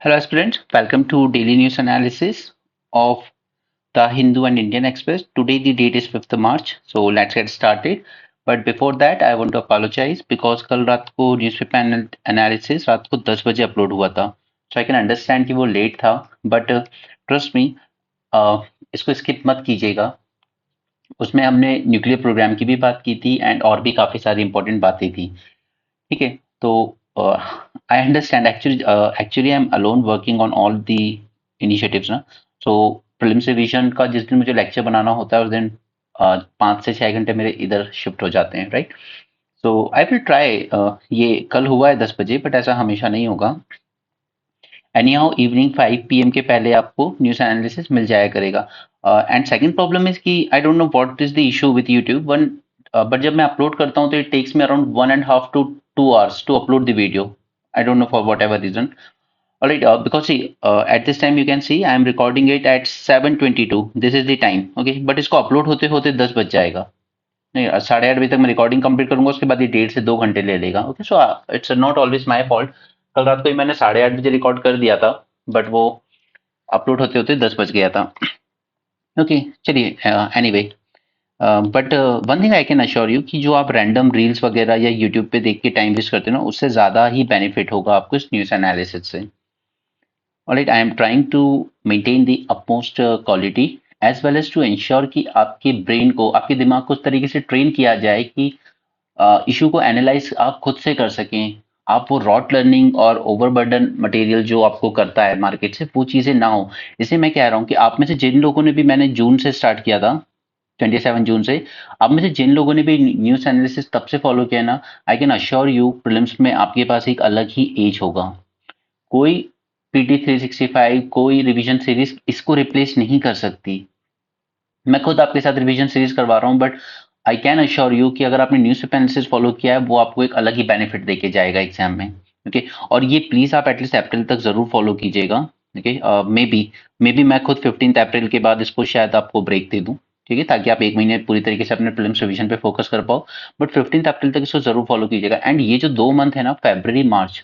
Hello, aspirants. Welcome to daily news analysis of the Hindu and Indian Express. Today, the date is 5th March. So, let's get started. But before that, I want to apologize because कल रात को newspaper analysis रात को 10 बजे upload हुआ था. So, I can understand कि वो लेट था. But trust me, इसको skip मत कीजिएगा. उसमें हमने न्यूक्लियर प्रोग्राम की भी बात की थी एंड और भी काफ़ी सारी इंपॉर्टेंट बातें थी. ठीक है, तो I understand actually I am alone working on all the initiatives ना. सो प्रीलिम्स रिवीजन का जिस दिन मुझे लेक्चर बनाना होता है उस दिन 5 से 6 घंटे मेरे इधर शिफ्ट हो जाते हैं, right. So I will try. ये कल हुआ है 10 बजे, बट ऐसा हमेशा नहीं होगा. एनी हाउ इवनिंग 5 PM के पहले आपको न्यूज़ एनालिसिस मिल जाया करेगा. एंड सेकंड प्रॉब्लम इज कि I don't know what is the issue with YouTube one. But जब मैं अपलोड करता हूँ तो it takes me around 1.5 to 2 hours to upload the video. I don't know for whatever reason. All right, because see, at this time you can see I am recording it at 7:22. This is the time, okay? But इसको upload होते होते 10 बज जाएगा. नहीं, 8:30 बजे तक मैं recording complete करूंगा, उसके बाद ये 1.5 से 2 घंटे ले लेगा. Okay, so it's not always my fault. कल रात को ही मैंने 8:30 बजे रिकॉर्ड कर दिया था, बट वो अपलोड होते होते 10 बज गया था. ओके, चलिए. Anyway, but one thing I can assure you कि जो आप रैंडम रील्स वगैरह या यूट्यूब पे देख के टाइम वेस्ट करते हो ना, उससे ज़्यादा ही बेनिफिट होगा आपको इस न्यूज़ एनालिसिस से. Alright, I am trying to maintain the upmost quality as well as to ensure कि आपके ब्रेन को, आपके दिमाग को उस तरीके से ट्रेन किया जाए कि इशू को एनालाइज आप खुद से कर सकें. आप वो रॉट लर्निंग और ओवरबर्डन मटेरियल जो आपको करता है मार्केट से, वो चीज़ें ना हो. इसलिए मैं कह रहा हूँ कि आप में से जिन लोगों ने भी, मैंने जून से स्टार्ट किया था, 27 जून से, अब में से जिन लोगों ने भी न्यूज़ एनालिसिस तब से फॉलो किया ना, I can assure you prelims में आपके पास एक अलग ही एज होगा. कोई PT 365, कोई रिवीजन सीरीज इसको रिप्लेस नहीं कर सकती. मैं खुद आपके साथ रिवीजन सीरीज करवा रहा हूँ, but I can assure you कि अगर आपने न्यूज़ एनालिसिस फॉलो किया है, वो आपको एक अलग ही बेनिफिट देके जाएगा एग्जाम में. ओके, और ये प्लीज आप एटलीस्ट अप्रैल तक जरूर फॉलो कीजिएगा. ओके, मे बी मैं खुद 15 अप्रैल के बाद इसको शायद आपको ब्रेक दे दूं. ठीक है, ताकि आप एक महीने पूरी तरीके से अपने प्रीलिम्स रिवीजन पे फोकस कर पाओ. बट 15 अप्रैल तक इसको जरूर फॉलो कीजिएगा. एंड ये जो 2 मंथ है ना, फरवरी मार्च,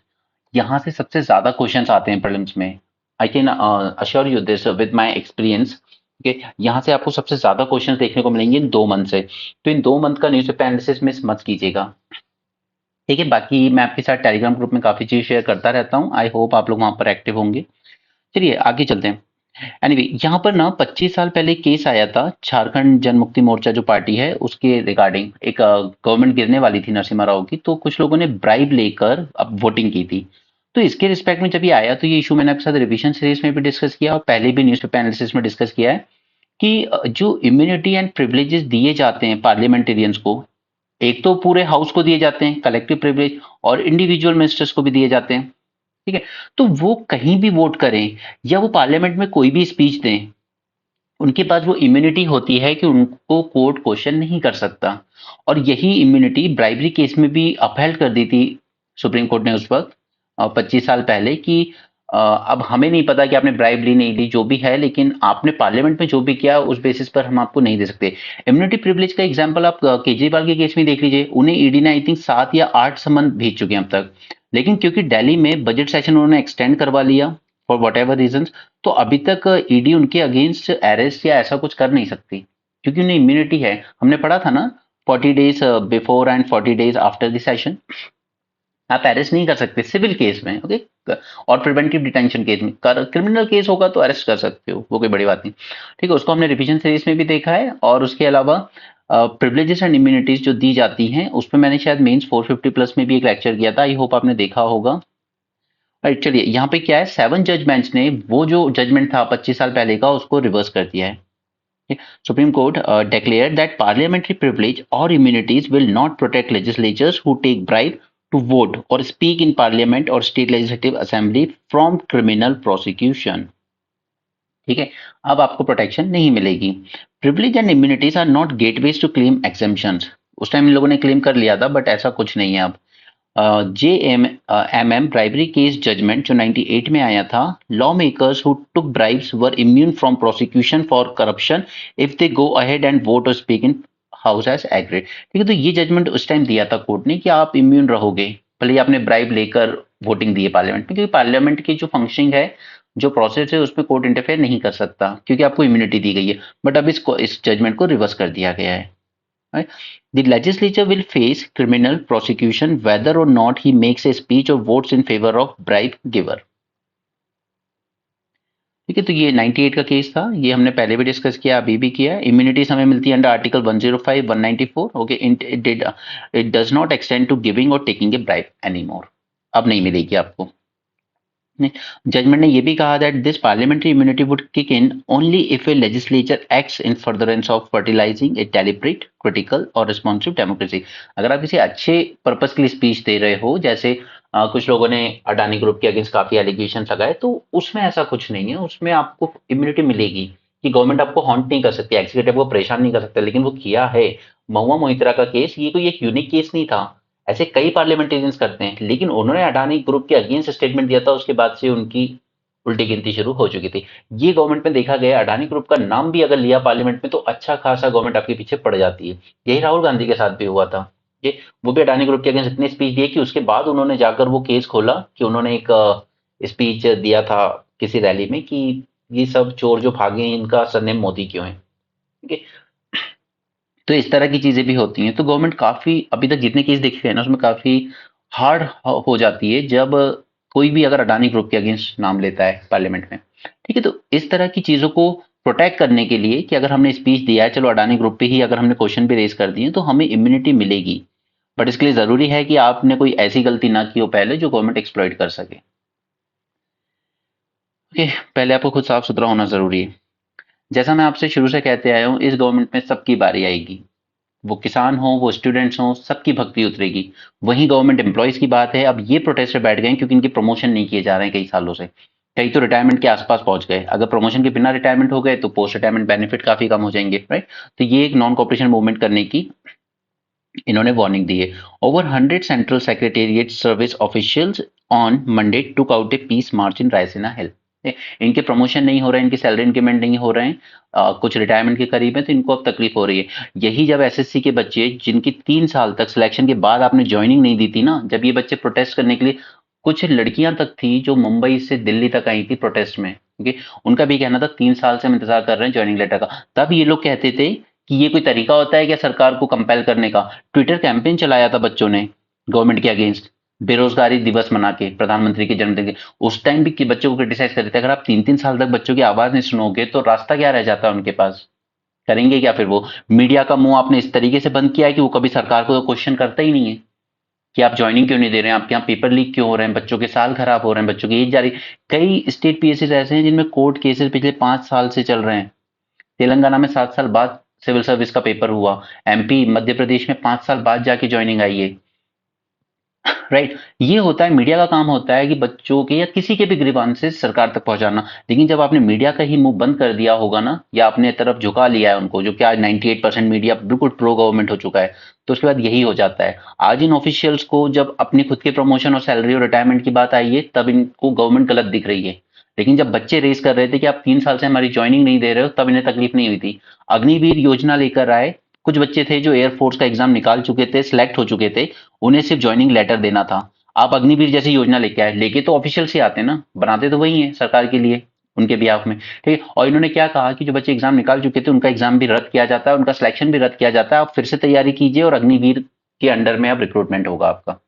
यहाँ से सबसे ज्यादा क्वेश्चंस आते हैं प्रीलिम्स में. I can assure you this with my experience. Okay, यहाँ से आपको सबसे ज्यादा क्वेश्चंस देखने को मिलेंगे इन 2 मंथ से. तो इन 2 मंथ का न्यूज़पेपर एनालिसिस मिस मत कीजिएगा. ठीक है, बाकी मैं आपके साथ टेलीग्राम ग्रुप में काफी चीज शेयर करता रहता हूँ. आई होप आप लोग वहां पर एक्टिव होंगे. चलिए आगे चलते हैं. एनीवे, यहाँ पर ना 25 साल पहले केस आया था झारखंड जन मुक्ति मोर्चा जो पार्टी है उसके रिगार्डिंग. एक गवर्नमेंट गिरने वाली थी नरसिम्हा राव की, तो कुछ लोगों ने ब्राइब लेकर अब वोटिंग की थी. तो इसके रिस्पेक्ट में जब ये आया, तो ये इशू मैंने आपके साथ रिवीजन सीरीज में भी डिस्कस किया और पहले भी न्यूज़पेपर एनालिसिस में डिस्कस किया है कि जो इम्यूनिटी एंड प्रिविलेजेस दिए जाते हैं पार्लियामेंटेरियंस को, एक तो पूरे हाउस को दिए जाते हैं कलेक्टिव प्रिविलेज, और इंडिविजुअल मिनिस्टर्स को भी दिए जाते हैं. ठीक है, तो वो कहीं भी वोट करें या वो पार्लियामेंट में कोई भी स्पीच दें, उनके पास वो इम्यूनिटी होती है कि उनको कोर्ट क्वेश्चन नहीं कर सकता. और यही इम्यूनिटी ब्राइबरी केस में भी अपहेल्ड कर दी थी सुप्रीम कोर्ट ने उस वक्त, 25 साल पहले, कि अब हमें नहीं पता कि आपने ब्राइब ली नहीं ली जो भी है, लेकिन आपने पार्लियामेंट में जो भी किया उस बेसिस पर हम आपको नहीं दे सकते. इम्यूनिटी प्रिविलेज का एग्जांपल आप केजरीवाल के केस में देख लीजिए. उन्हें ईडी ने आई थिंक 7 या 8 समन भेज चुके हैं अब तक, लेकिन क्योंकि दिल्ली में बजट सेशन उन्होंने एक्सटेंड करवा लिया फॉर वट एवर रीजन, तो अभी तक ईडी उनके अगेंस्ट अरेस्ट या ऐसा कुछ कर नहीं सकती, क्योंकि उन्हें इम्यूनिटी है. हमने पढ़ा था ना, 40 days before and 40 days after the session आप अरेस्ट नहीं कर सकते सिविल केस में. ओके, और प्रिवेंटिव डिटेंशन केस में. क्रिमिनल केस होगा तो अरेस्ट कर सकते हो, वो कोई बड़ी बात नहीं. ठीक है, उसको हमने रिवीजन सीरीज में भी देखा है. और उसके अलावा प्रिविलेजेस एंड इम्यूनिटीज जो दी जाती हैं, उस पर मैंने शायद मेंस 450+ में भी एक लेक्चर किया था. आई होप आपने देखा होगा. राइट, चलिए यहाँ पे क्या है, 7 जजमेंट्स ने वो जो जजमेंट था 25 साल पहले का, उसको रिवर्स कर दिया है. Supreme court declared that parliamentary privilege or immunities will not protect legislators who take bribe to vote or speak in parliament or state legislative assembly from criminal prosecution. ठीक है, अब आपको प्रोटेक्शन नहीं मिलेगी. Privilege and immunities are not gateways to claim exemptions. उस time इन लोगों ने क्लेम कर लिया था, बट ऐसा कुछ नहीं है अब. JMM ब्राइबरी केस जजमेंट जो 98 में आया था, law makers who took bribes were immune from prosecution for corruption if they go ahead and vote और speak in house as agreed. ठीक है, तो ये जजमेंट उस टाइम दिया था कोर्ट ने कि आप इम्यून रहोगे भले ही आपने ब्राइब लेकर वोटिंग दी है पार्लियामेंट में, क्योंकि पार्लियामेंट की जो फंक्शनिंग है, जो प्रोसेस है, उसमें कोर्ट इंटरफेयर नहीं कर सकता क्योंकि आपको इम्यूनिटी दी गई है। बट अब इस जजमेंट को रिवर्स कर दिया गया है। Right? The legislature will face criminal prosecution whether or not he makes a speech or votes in favor of bribe giver. ठीक है, तो ये 98 का केस था, ये हमने पहले भी डिस्कस किया, अभी भी किया। इम्यूनिटीज हमें मिलती है under article 105, 194। Okay, it does not extend to giving और टेकिंग ए ब्राइब एनीमोर। अब नहीं मिलेगी आपको। जजमेंट ने यह भी कहा that this parliamentary immunity would kick in only if a legislature acts in furtherance of fertilising a deliberate, critical और रिस्पॉन्सिव डेमोक्रेसी। अगर आप किसी अच्छे पर्पस के लिए स्पीच दे रहे हो, जैसे कुछ लोगों ने अडानी ग्रुप के अगेंस्ट काफी एलिगेशन लगाए, तो उसमें ऐसा कुछ नहीं है, उसमें आपको इम्यूनिटी मिलेगी कि गवर्नमेंट आपको हॉन्ट नहीं कर सकती, एग्जीक्यूटिव को परेशान नहीं कर सकता। लेकिन वो किया है, महुआ मोइत्रा का केस, ये कोई एक यूनिक केस नहीं था, ऐसे कई पार्लियामेंटेरियंस करते हैं। लेकिन उन्होंने अडानी ग्रुप के अगेंस्ट स्टेटमेंट दिया था, उसके बाद से उनकी उल्टी गिनती शुरू हो चुकी थी। ये गवर्नमेंट में देखा गया, अडानी ग्रुप का नाम भी अगर लिया पार्लियामेंट में तो अच्छा खासा गवर्नमेंट आपके पीछे पड़ जाती है। यही राहुल गांधी के साथ भी हुआ था। ये वो भी अडानी ग्रुप के अगेंस्ट इतनी स्पीच दिए कि उसके बाद उन्होंने जाकर वो केस खोला कि उन्होंने एक स्पीच दिया था किसी रैली में कि ये सब चोर जो भागे हैं, इनका सरनेम मोदी क्यों है। ठीक है, तो इस तरह की चीजें भी होती हैं। तो गवर्नमेंट काफी, अभी तक जितने केस देखे हैं ना, उसमें काफी हार्ड हो जाती है जब कोई भी अगर अडानी ग्रुप के अगेंस्ट नाम लेता है पार्लियामेंट में। ठीक है, तो इस तरह की चीजों को प्रोटेक्ट करने के लिए कि अगर हमने स्पीच दिया है, चलो अडानी ग्रुप पे ही अगर हमने क्वेश्चन भी रेज कर दिए तो हमें इम्यूनिटी मिलेगी। बट इसके लिए जरूरी है कि आपने कोई ऐसी गलती ना की हो पहले जो गवर्नमेंट एक्सप्लॉइट कर सके। ओके, पहले आपको खुद साफ सुथरा होना जरूरी है। जैसा मैं आपसे शुरू से कहते आया हूँ, इस गवर्नमेंट में सबकी बारी आएगी, वो किसान हो, वो स्टूडेंट्स हो, सबकी भक्ति उतरेगी। वहीं गवर्नमेंट एम्प्लॉयज की बात है, अब ये प्रोटेस्टर बैठ गए हैं क्योंकि इनके प्रमोशन नहीं किए जा रहे हैं कई सालों से। कई तो रिटायरमेंट के आसपास पहुंच गए, अगर प्रमोशन के बिना रिटायरमेंट हो गए तो पोस्ट रिटायरमेंट बेनिफिट काफी कम हो जाएंगे, राइट। तो ये एक नॉन कॉपरेशन मूवमेंट करने की इन्होंने वार्निंग दी है। Over 100 central secretariat service officials on Monday took out a peace march in Raisina hill. इनके प्रमोशन नहीं हो रहे हैं, इनके सैलरी इंक्रीमेंट नहीं हो रहे हैं, कुछ रिटायरमेंट के करीब है, तो इनको अब तकलीफ हो रही है। यही जब एसएससी के बच्चे जिनकी 3 साल तक सिलेक्शन के बाद आपने ज्वाइनिंग नहीं दी थी ना, जब ये बच्चे प्रोटेस्ट करने के लिए, कुछ लड़कियां तक थी जो मुंबई से दिल्ली तक आई थी प्रोटेस्ट में, ठीक उनका भी कहना था 3 साल से हम इंतजार कर रहे हैं ज्वाइनिंग लेटर का। तब ये लोग कहते थे कि ये कोई तरीका होता है क्या सरकार को कंपेल करने का। ट्विटर कैंपेन चलाया था बच्चों ने गवर्नमेंट के अगेंस्ट, बेरोजगारी दिवस मना के, प्रधानमंत्री के जन्मदिन के। उस टाइम भी बच्चों को क्रिटिसाइज कर रहे थे, अगर आप 3-3 साल तक बच्चों की आवाज नहीं सुनोगे तो रास्ता क्या रह जाता है उनके पास, करेंगे क्या फिर वो। मीडिया का मुंह आपने इस तरीके से बंद किया है कि वो कभी सरकार को क्वेश्चन करता ही नहीं है कि आप ज्वाइनिंग क्यों नहीं दे रहे हैं, आपके यहाँ पेपर लीक क्यों हो रहे हैं, बच्चों के साल खराब हो रहे हैं, बच्चों की एज जा रही। कई स्टेट पीएससी ऐसे हैं जिनमें कोर्ट केसेस पिछले 5 साल से चल रहे हैं। तेलंगाना में 7 साल बाद सिविल सर्विस का पेपर हुआ, एमपी मध्य प्रदेश में 5 साल बाद जाके ज्वाइनिंग आई है, राइट। ये होता है, मीडिया का काम होता है कि बच्चों के या किसी के भी ग्रीवांसेस सरकार तक पहुंचाना। लेकिन जब आपने मीडिया का ही मुंह बंद कर दिया होगा ना, या अपने तरफ झुका लिया है उनको, जो कि आज 98% मीडिया बिल्कुल प्रो गवर्नमेंट हो चुका है, तो उसके बाद यही हो जाता है। आज इन ऑफिशियल्स को जब अपनी खुद के प्रमोशन और सैलरी और रिटायरमेंट की बात आई है, तब इनको गवर्नमेंट गलत दिख रही है। लेकिन जब बच्चे रेस कर रहे थे कि आप 3 साल से हमारी ज्वाइनिंग नहीं दे रहे हो, तब इन्हें तकलीफ नहीं हुई थी। अग्निवीर योजना लेकर आए, कुछ बच्चे थे जो एयरफोर्स का एग्जाम निकाल चुके थे, सिलेक्ट हो चुके थे, उन्हें सिर्फ ज्वाइनिंग लेटर देना था। आप अग्निवीर जैसी योजना लेके आए, लेके तो ऑफिशियल से आते ना, बनाते तो वही है सरकार के लिए, उनके बिहाफ में, ठीक है। और इन्होंने क्या कहा कि जो बच्चे एग्जाम निकाल चुके थे उनका एग्जाम भी रद्द किया जाता है, उनका सिलेक्शन भी रद्द किया जाता है, आप फिर से तैयारी कीजिए और अग्निवीर के अंडर में अब रिक्रूटमेंट होगा आपका।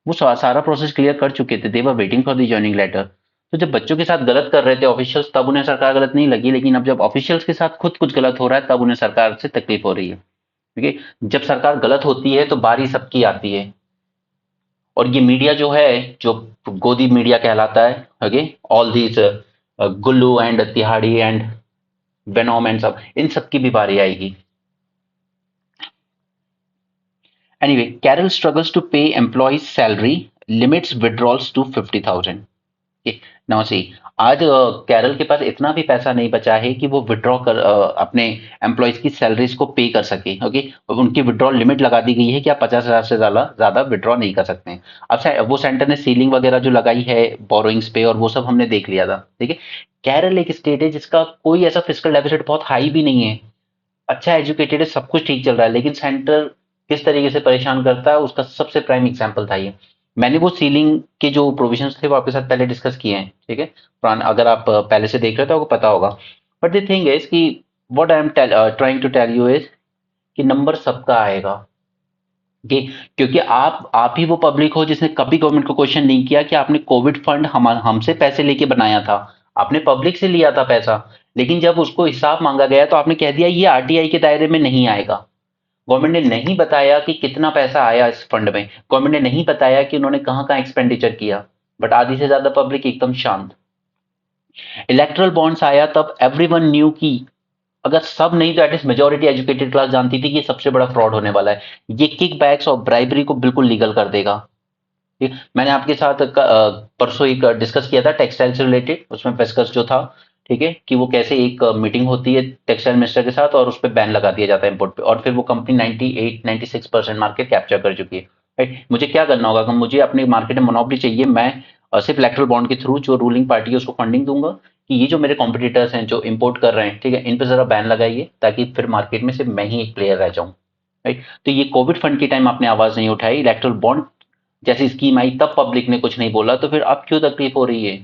वो सारा प्रोसेस क्लियर कर चुके थे, they were waiting for the joining letter. तो जब बच्चों के साथ गलत कर रहे थे ऑफिशियल्स, तब उन्हें सरकार गलत नहीं लगी। लेकिन अब जब ऑफिशियल्स के साथ खुद कुछ गलत हो रहा है, तब उन्हें सरकार से तकलीफ हो रही है, क्योंकि जब सरकार गलत होती है तो बारी सबकी आती है। और ये मीडिया जो है, जो गोदी मीडिया कहलाता है, ओके, ऑल दीज गुल्लू एंड तिहाड़ी एंड वेनोम एंड सब, इन सब की भी बारी आएगी। Anyway, Kerala struggles to pay employees salary, limits withdrawals to 50,000। Now see, आज कैरल के पास इतना भी पैसा नहीं बचा है कि वो विड्रॉ कर अपने एम्प्लॉयज की सैलरीज को पे कर सके, ओके। उनकी विड्रॉल लिमिट लगा दी गई है कि आप 50,000 से ज्यादा विड्रॉ नहीं कर सकते हैं। अब वो सेंटर ने सीलिंग वगैरह जो लगाई है बोरोइंग्स पे, और वो सब हमने देख लिया था, ठीक है। केरल एक स्टेट है जिसका कोई ऐसा फिजिकल डेफिसिट बहुत हाई भी नहीं है, अच्छा एजुकेटेड है, सब कुछ ठीक चल रहा है, लेकिन सेंटर किस तरीके से परेशान करता है उसका सबसे प्राइम एग्जाम्पल था ये। मैंने वो सीलिंग के जो प्रोविजंस थे वो आपके साथ पहले डिस्कस किए हैं, ठीक है। पुराना अगर आप पहले से देख रहे हो तो आपको पता होगा। बट द थिंग इज कि what I am trying to tell you is कि नंबर सबका आएगा। कि क्योंकि आप ही वो पब्लिक हो जिसने कभी गवर्नमेंट को क्वेश्चन नहीं किया कि आपने कोविड फंड हमसे पैसे लेके बनाया था। आपने पब्लिक से लिया था पैसा। लेकिन जब उसको हिसाब मांगा गया तो आपने कह दिया ये आरटीआई के दायरे में नहीं आएगा। गवर्नमेंट ने नहीं बताया कि कितना पैसा आया इस फंड में। गवर्नमेंट ने नहीं बताया कि उन्होंने कहां कहां एक्सपेंडिचर किया। बट आधी से ज्यादा पब्लिक एकदम शांत। इलेक्ट्रल बॉन्ड्स आया तब एवरीवन न्यू की अगर सब नहीं तो एटलीस्ट मेजोरिटी एजुकेटेड क्लास जानती थी कि ये सबसे बड़ा फ्रॉड होने वाला है। ये किक बैक्स और ब्राइबरी को बिल्कुल लीगल कर देगा। ठीक, मैंने आपके साथ परसों एक डिस्कस किया था टेक्सटाइल से रिलेटेड, उसमें पेस्कस जो था, ठीक है, कि वो कैसे एक मीटिंग होती है टेक्सटाइल मिनिस्टर के साथ और उस पर बैन लगा दिया जाता है इंपोर्ट पे, और फिर वो कंपनी 98-96% मार्केट कैप्चर कर चुकी है। राइट, मुझे क्या करना होगा कि मुझे अपने मार्केट में मोनोपोली चाहिए, मैं सिर्फ इलेक्ट्रल बॉन्ड के थ्रू जो रूलिंग पार्टी है उसको फंडिंग दूंगा कि ये जो मेरे कॉम्पिटिटर्स हैं जो इंपोर्ट कर रहे हैं, ठीक है, इन पे जरा बैन लगाइए ताकि फिर मार्केट में सिर्फ मैं ही एक प्लेयर रह जाऊं। राइट, तो ये कोविड फंड के टाइम आपने आवाज नहीं उठाई, इलेक्ट्रल बॉन्ड जैसी स्कीम आई तब पब्लिक ने कुछ नहीं बोला, तो फिर अब क्यों तकलीफ हो रही है।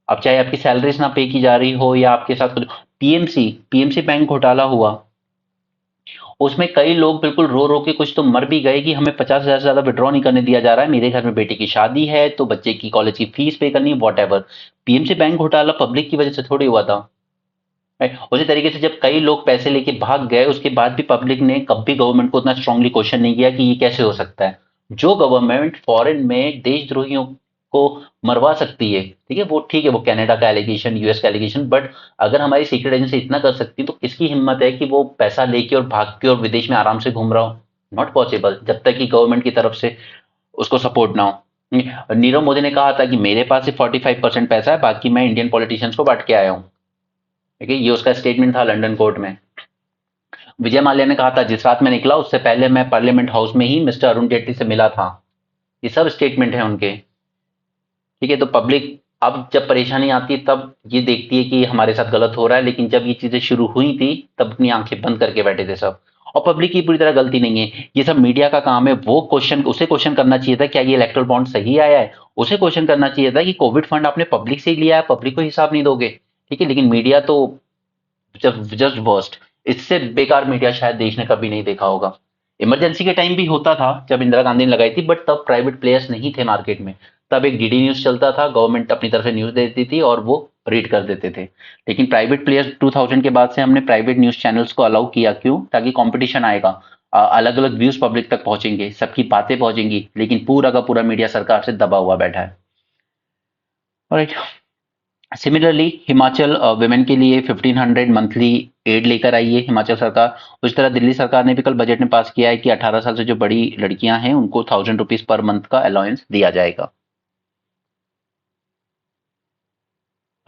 अब चाहे आपकी सैलरीज ना पे की जा रही हो या आपके साथ कुछ पीएमसी पीएमसी बैंक घोटाला हुआ, उसमें कई लोग बिल्कुल रो रो के कुछ तो मर भी गए कि हमें 50,000 से ज्यादा विड्रॉ नहीं करने दिया जा रहा है, मेरे घर में बेटे की शादी है तो बच्चे की कॉलेज की फीस पे करनी है, वॉट एवर। पीएमसी बैंक घोटाला पब्लिक की वजह से थोड़ी हुआ था। right? उसी तरीके से जब कई लोग पैसे लेके भाग गए उसके बाद भी पब्लिक ने कभी गवर्नमेंट को उतना स्ट्रांगली क्वेश्चन नहीं किया कि ये कैसे हो सकता है। जो गवर्नमेंट फॉरेन में देशद्रोहियों को मरवा सकती है, ठीक है, वो ठीक है, वो कनाडा का एलिगेशन, यूएस का एलिगेशन, बट अगर हमारी सीक्रेट एजेंसी इतना कर सकती है तो किसकी हिम्मत है कि वो पैसा लेके और भाग के और विदेश में आराम से घूम रहा हो। नॉट पॉसिबल जब तक कि गवर्नमेंट की तरफ से उसको सपोर्ट ना हो। नीरव मोदी ने कहा था कि मेरे पास सिर्फ 45% पैसा है, बाकी मैं इंडियन पॉलिटिशियंस को बांट के आया हूँ। ठीक है, ये उसका स्टेटमेंट था लंदन कोर्ट में। विजय माल्या ने कहा था जिस रात में निकला उससे पहले मैं पार्लियामेंट हाउस में ही मिस्टर अरुण जेटली से मिला था। ये सब स्टेटमेंट है उनके। ठीक है, तो पब्लिक अब जब परेशानी आती है तब ये देखती है कि हमारे साथ गलत हो रहा है, लेकिन जब ये चीजें शुरू हुई थी तब अपनी आंखें बंद करके बैठे थे सब। और पब्लिक की पूरी तरह गलती नहीं है, ये सब मीडिया का काम है। वो क्वेश्चन उसे क्वेश्चन करना चाहिए था क्या ये इलेक्ट्रल बॉन्ड सही आया है। उसे क्वेश्चन करना चाहिए था कि कोविड फंड आपने पब्लिक से ही लिया है, पब्लिक को हिसाब नहीं दोगे। ठीक है, लेकिन मीडिया तो जस्ट जस्ट वर्स्ट। इससे बेकार मीडिया शायद देश ने कभी नहीं देखा होगा। इमरजेंसी के टाइम भी होता था जब इंदिरा गांधी ने लगाई थी, बट तब प्राइवेट प्लेयर्स नहीं थे मार्केट में। तब एक डीडी न्यूज चलता था, गवर्नमेंट अपनी तरफ से न्यूज देती थी और वो रीड कर देते थे। लेकिन प्राइवेट प्लेयर्स 2000 के बाद से हमने प्राइवेट न्यूज चैनल्स को अलाउ किया, क्यों? ताकि कंपटीशन आएगा, अलग अलग व्यूज पब्लिक तक पहुंचेंगे, सबकी बातें पहुंचेंगी, लेकिन पूरा का पूरा मीडिया सरकार से दबा हुआ बैठा है। राइट, सिमिलरली हिमाचल वुमेन के लिए 1500 मंथली एड लेकर आई है हिमाचल सरकार। उस तरह दिल्ली सरकार ने भी कल बजट में पास किया है कि 18 साल से जो बड़ी लड़कियां हैं उनको 1000 रुपीज पर मंथ का अलाउंस दिया जाएगा।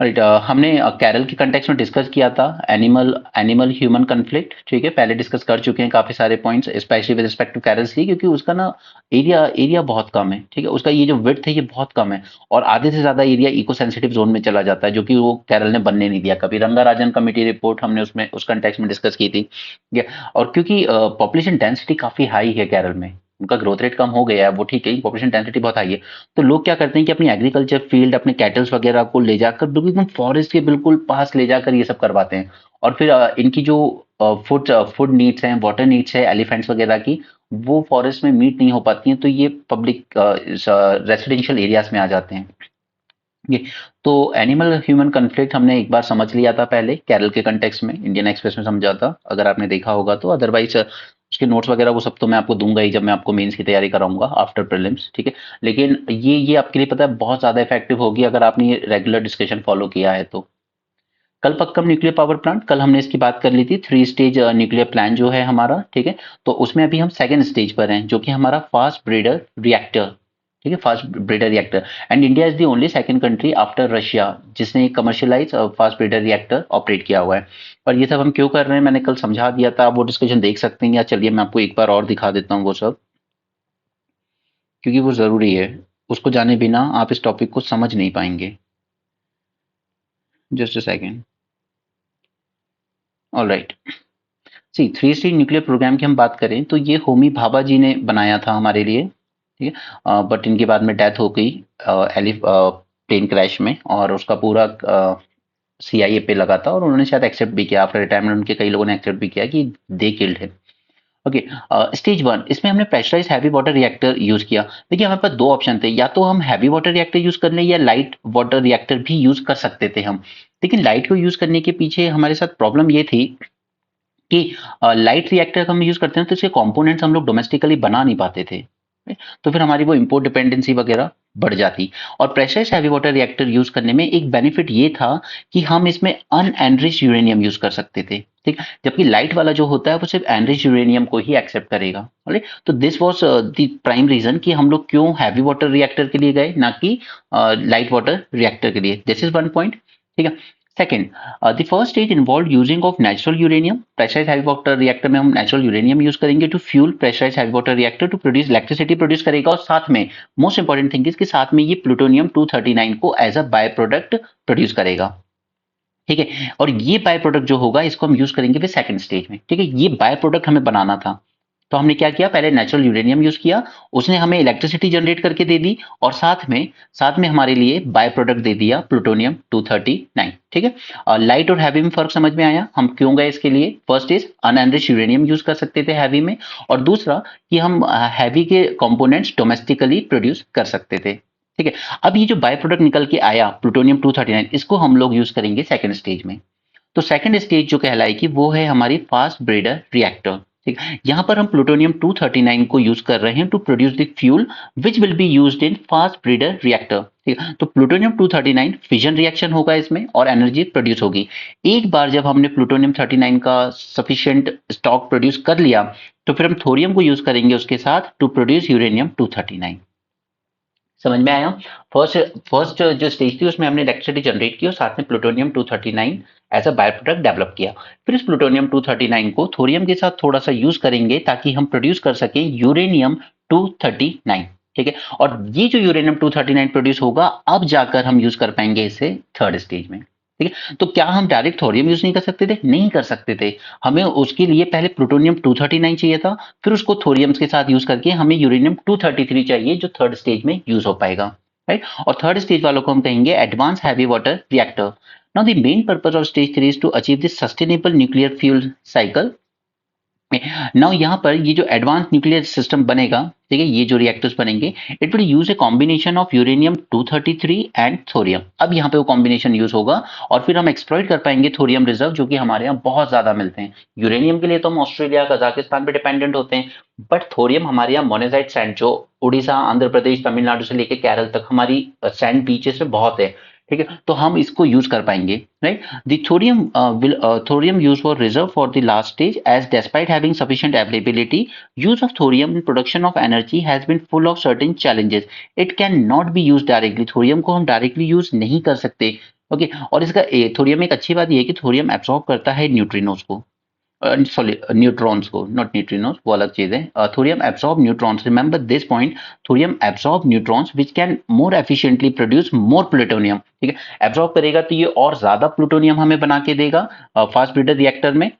राइट, हमने केरल के कंटेक्स्ट में डिस्कस किया था एनिमल एनिमल ह्यूमन कन्फ्लिक्ट, ठीक है, पहले डिस्कस कर चुके हैं काफी सारे points, specially with respect to Kerala see, क्योंकि उसका ना एरिया एरिया बहुत कम है, ठीक है, उसका ये जो विड्थ है ये बहुत कम है, और आधे से ज्यादा एरिया इको सेंसिटिव जोन में चला जाता है, जो कि वो केरल ने बनने नहीं दिया कभी। रंगाराजन कमेटी रिपोर्ट हमने उसमें उस कंटेक्स्ट में डिस्कस की थी, ठीक है। और क्योंकि पॉपुलेशन डेंसिटी काफी हाई है केरल में, उनका ग्रोथ रेट कम हो गया है, वो ठीक है, पॉपुलेशन डेंसिटी बहुत हाई है। तो लोग क्या करते हैं कि अपनी एग्रीकल्चर फील्ड, अपने कैटल्स वगैरह को ले जाकर बिल्कुल एकदम फॉरेस्ट के बिल्कुल पास ले जाकर ये सब करवाते हैं। और फिर इनकी जो फूड फूड नीड्स हैं, वाटर नीड्स है एलिफेंट्स वगैरह की, वो फॉरेस्ट में मीट नहीं हो पाती हैं, तो ये पब्लिक रेसिडेंशियल एरियाज में आ जाते हैं। ये तो एनिमल ह्यूमन कन्फ्लिक्ट हमने एक बार समझ लिया था पहले केरल के कंटेक्स्ट में, इंडियन एक्सप्रेस में समझा था, अगर आपने देखा होगा तो। अदरवाइज उसके नोट्स वगैरह वो सब तो मैं आपको दूंगा ही जब मैं आपको मेंस की तैयारी कराऊंगा आफ्टर प्रीलिम्स, ठीक है। लेकिन ये आपके लिए पता है बहुत ज्यादा इफेक्टिव होगी अगर आपने ये रेगुलर डिस्कशन फॉलो किया है तो। कल पक्कम न्यूक्लियर पावर प्लांट, कल हमने इसकी बात कर ली थी, 3 स्टेज न्यूक्लियर प्लांट जो है हमारा, ठीक है। तो उसमें अभी हम सेकंड स्टेज पर हैं, जो कि हमारा फास्ट ब्रीडर रिएक्टर, ठीक है, fast breeder reactor. And India is the only second country after Russia जिसने commercialize fast breeder reactor operate किया हुआ है। और ये सब हम क्यों कर रहे हैं मैंने कल समझा दिया था, आप वो डिस्कशन देख सकते हैं, या चलिए मैं आपको एक बार और दिखा देता हूँ वो सब, क्योंकि वो जरूरी है। उसको जाने बिना आप इस टॉपिक को समझ नहीं पाएंगे। Just a second. All right, see 3 stage nuclear programme की हम बात करें तो ये होमी भाभा जी ने बनाया था हमारे लिए, ठीक है, बट इनके बाद में डेथ हो गई एलिफ प्लेन क्रैश में, और उसका पूरा CIA पे लगा था, और उन्होंने शायद एक्सेप्ट भी किया आफ्टर रिटायरमेंट, उनके कई लोगों ने एक्सेप्ट भी किया कि they killed him. Okay, stage one, इसमें हमने pressurise heavy water reactor use किया। देखिए हमारे पास दो ऑप्शन थे, या तो हम हैवी वाटर रिएक्टर यूज कर लें या लाइट वाटर रिएक्टर भी यूज कर सकते थे हम। लेकिन लाइट को यूज करने के पीछे हमारे साथ प्रॉब्लम ये थी कि लाइट रिएक्टर हम यूज करते हैं तो इसके कंपोनेंट्स हम लोग डोमेस्टिकली बना नहीं पाते थे, तो फिर हमारी वो इंपोर्ट डिपेंडेंसी वगैरह बढ़ जाती। और pressurise heavy water reactor use करने में एक बेनिफिट ये था कि हम इसमें अनएनरिच्ड यूरेनियम यूज कर सकते थे, ठीक। जबकि लाइट वाला जो होता है वो सिर्फ एनरिच्ड यूरेनियम को ही एक्सेप्ट करेगा। तो this was the prime reason कि हम लोग क्यों हैवी वाटर रिएक्टर के लिए गए, ना कि लाइट वाटर रिएक्टर के लिए। दिस इज वन पॉइंट, ठीक है। Second, the first stage involve using of natural uranium. Pressurise heavy water reactor में हम नेचुरल यूरेनियम यूज करेंगे to fuel pressurise heavy water reactor to produce electricity produce करेगा, और साथ में मोस्ट इंपॉर्टेंट थिंग इसके साथ में ये प्लूटोनियम 239 को as a by product produce करेगा, ठीक है। और ये बाय प्रोडक्ट जो होगा इसको हम यूज करेंगे फिर सेकंड स्टेज में, ठीक है। ये बाय प्रोडक्ट हमें बनाना था, तो हमने क्या किया, पहले नेचुरल यूरेनियम यूज किया, उसने हमें इलेक्ट्रिसिटी जनरेट करके दे दी, और साथ में हमारे लिए बाय प्रोडक्ट दे दिया प्लूटोनियम 239, ठीक है। लाइट और हैवी में फर्क समझ में आया, हम क्यों गए इसके लिए। फर्स्ट इज अनएनरिच्ड यूरेनियम यूज कर सकते थे हैवी में, और दूसरा कि हम हैवी के कंपोनेंट्स डोमेस्टिकली प्रोड्यूस कर सकते थे, ठीक है। अब ये जो बाय प्रोडक्ट निकल के आया प्लूटोनियम 239, इसको हम लोग यूज करेंगे सेकंड स्टेज में। तो सेकंड स्टेज जो कहलाएगी वो है हमारी फास्ट ब्रेडर रिएक्टर, ठीक। यहाँ पर हम प्लूटोनियम 239 को यूज कर रहे हैं to produce the fuel which will be used in fast breeder reactor, ठीक है। तो प्लूटोनियम 239 फिजन रिएक्शन होगा इसमें और एनर्जी प्रोड्यूस होगी। एक बार जब हमने प्लूटोनियम 39 का सफिशिएंट स्टॉक प्रोड्यूस कर लिया, तो फिर हम थोरियम को यूज करेंगे उसके साथ टू प्रोड्यूस यूरेनियम 239। समझ में आया। फर्स्ट फर्स्ट जो स्टेज थी उसमें हमने इलेक्ट्रिसिटी जनरेट की और साथ में plutonium 239 as a by product develop किया। फिर इस प्लूटोनियम 239 को थोरियम के साथ थोड़ा सा यूज करेंगे ताकि हम प्रोड्यूस कर सकें यूरेनियम 239, ठीक है। और ये जो यूरेनियम 239 प्रोड्यूस होगा अब जाकर हम यूज कर पाएंगे इसे थर्ड स्टेज में, ठीक है। तो क्या हम डायरेक्ट थोरियम यूज नहीं कर सकते थे? नहीं कर सकते थे। हमें उसके लिए पहले प्लूटोनियम 239 चाहिए था, फिर उसको थोरियम्स के साथ यूज करके हमें यूरेनियम 233 चाहिए जो थर्ड स्टेज में यूज हो पाएगा, राइट। और थर्ड स्टेज वालों को हम कहेंगे advance heavy water reactor. Now the main purpose of stage 3 is to achieve this sustainable nuclear fuel cycle. Now यहाँ पर ये जो एडवांस न्यूक्लियर सिस्टम बनेगा, ठीक है, ये जो रिएक्टर्स बनेंगे, it will use a combination of uranium 233 and thorium. अब यहाँ पे वो कॉम्बिनेशन यूज होगा और फिर हम एक्सप्लॉइट कर पाएंगे थोरियम रिजर्व जो कि हमारे यहाँ बहुत ज्यादा मिलते हैं। यूरेनियम के लिए तो हम ऑस्ट्रेलिया कजाकिस्तान पे डिपेंडेंट होते हैं, बट थोरियम हमारे यहाँ मोनेजाइट सैंड जो उड़ीसा आंध्र प्रदेश तमिलनाडु से लेकर केरल तक हमारी सैंड बीचेस में बहुत है, ठीक है। तो हम इसको यूज कर पाएंगे, right. The thorium use for reserve for the last stage as despite having sufficient availability use of thorium in production of energy has been full of certain challenges. It can not be use directly, thorium को हम directly use नहीं कर सकते, okay. और इसका thorium एक अच्छी बात यह है कि थोरियम एब्सॉर्ब करता है न्यूट्रिनोस को, सॉरी न्यूट्रॉन्स को, नॉट न्यूट्रिनोस, वो अलग चीज है। Thorium absorb neutrons, remember this point, thorium absorb neutrons which can more efficiently produce more plutonium, ठीक है। एब्सॉर्ब करेगा तो ये और ज्यादा प्लूटोनियम हमें बना के देगा फास्ट ब्रीडर रिएक्टर में,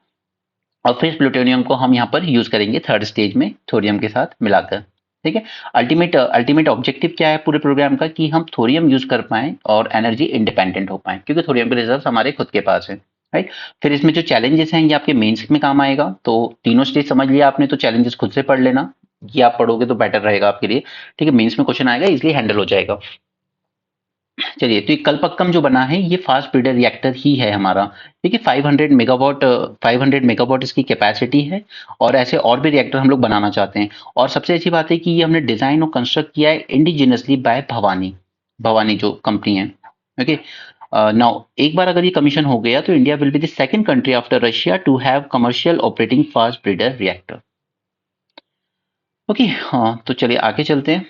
और फिर प्लूटोनियम को हम यहाँ पर यूज करेंगे थर्ड स्टेज में थोरियम के साथ मिलाकर, ठीक है। अल्टीमेट ऑब्जेक्टिव क्या है पूरे प्रोग्राम का, कि हम थोरियम यूज कर पाएं और एनर्जी इंडिपेंडेंट हो पाएं, क्योंकि थोरियम के रिजर्व हमारे खुद के पास है, राइट। फिर इसमें जो चैलेंजेस हैं ये आपके मेंस में काम आएगा। तो तीनों स्टेज समझ लिया आपने, तो चैलेंजेस खुद से पढ़ लेना, ये आप पढ़ोगे तो बेटर रहेगा आपके लिए, ठीक है। मेंस में क्वेश्चन आएगा, इसलिए हैंडल हो जाएगा। चलिए, तो ये कल्पक्कम जो बना है ये फास्ट ब्रीडर रिएक्टर ही है हमारा, ठीक है। 500 मेगावाट इसकी कैपेसिटी है, और ऐसे और भी रिएक्टर हम लोग बनाना चाहते हैं। और सबसे अच्छी बात है कि ये हमने डिजाइन और कंस्ट्रक्ट किया है इंडिजिनसली बाय भवानी, भवानी जो कंपनी है, ओके। नाउ एक बार अगर ये कमीशन हो गया तो India will be the second country after Russia to have commercial operating fast breeder reactor, okay. हाँ, तो चलिए आगे चलते हैं।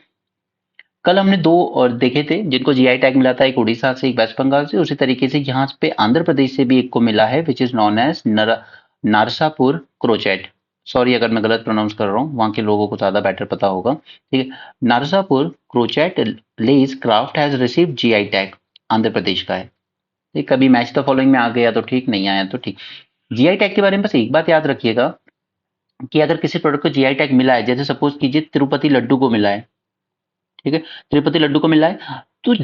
कल हमने दो और देखे थे जिनको जीआई टैग मिला था, एक उड़ीसा से एक वेस्ट बंगाल से। उसी तरीके से यहाँ पे आंध्र प्रदेश से भी एक को मिला है which is known as Narsapur crochet. Sorry अगर मैं गलत प्रोनाउंस कर रहा हूँ, वहाँ के लोगों को ज्यादा बेटर पता होगा, ठीक है। Narsapur crochet lace craft has receive GI tag, Andhra Pradesh का है। ये कभी मैच द फॉलोइंग में आ गया तो ठीक, नहीं आया तो ठीक। जीआई टैग के बारे में बस एक बात याद रखिएगा कि अगर किसी प्रोडक्ट को जीआई टैग मिला है, जैसे सपोज कीजिए तिरुपति लड्डू को मिला है, ठीक है, तिरुपति लड्डू को मिला है। तो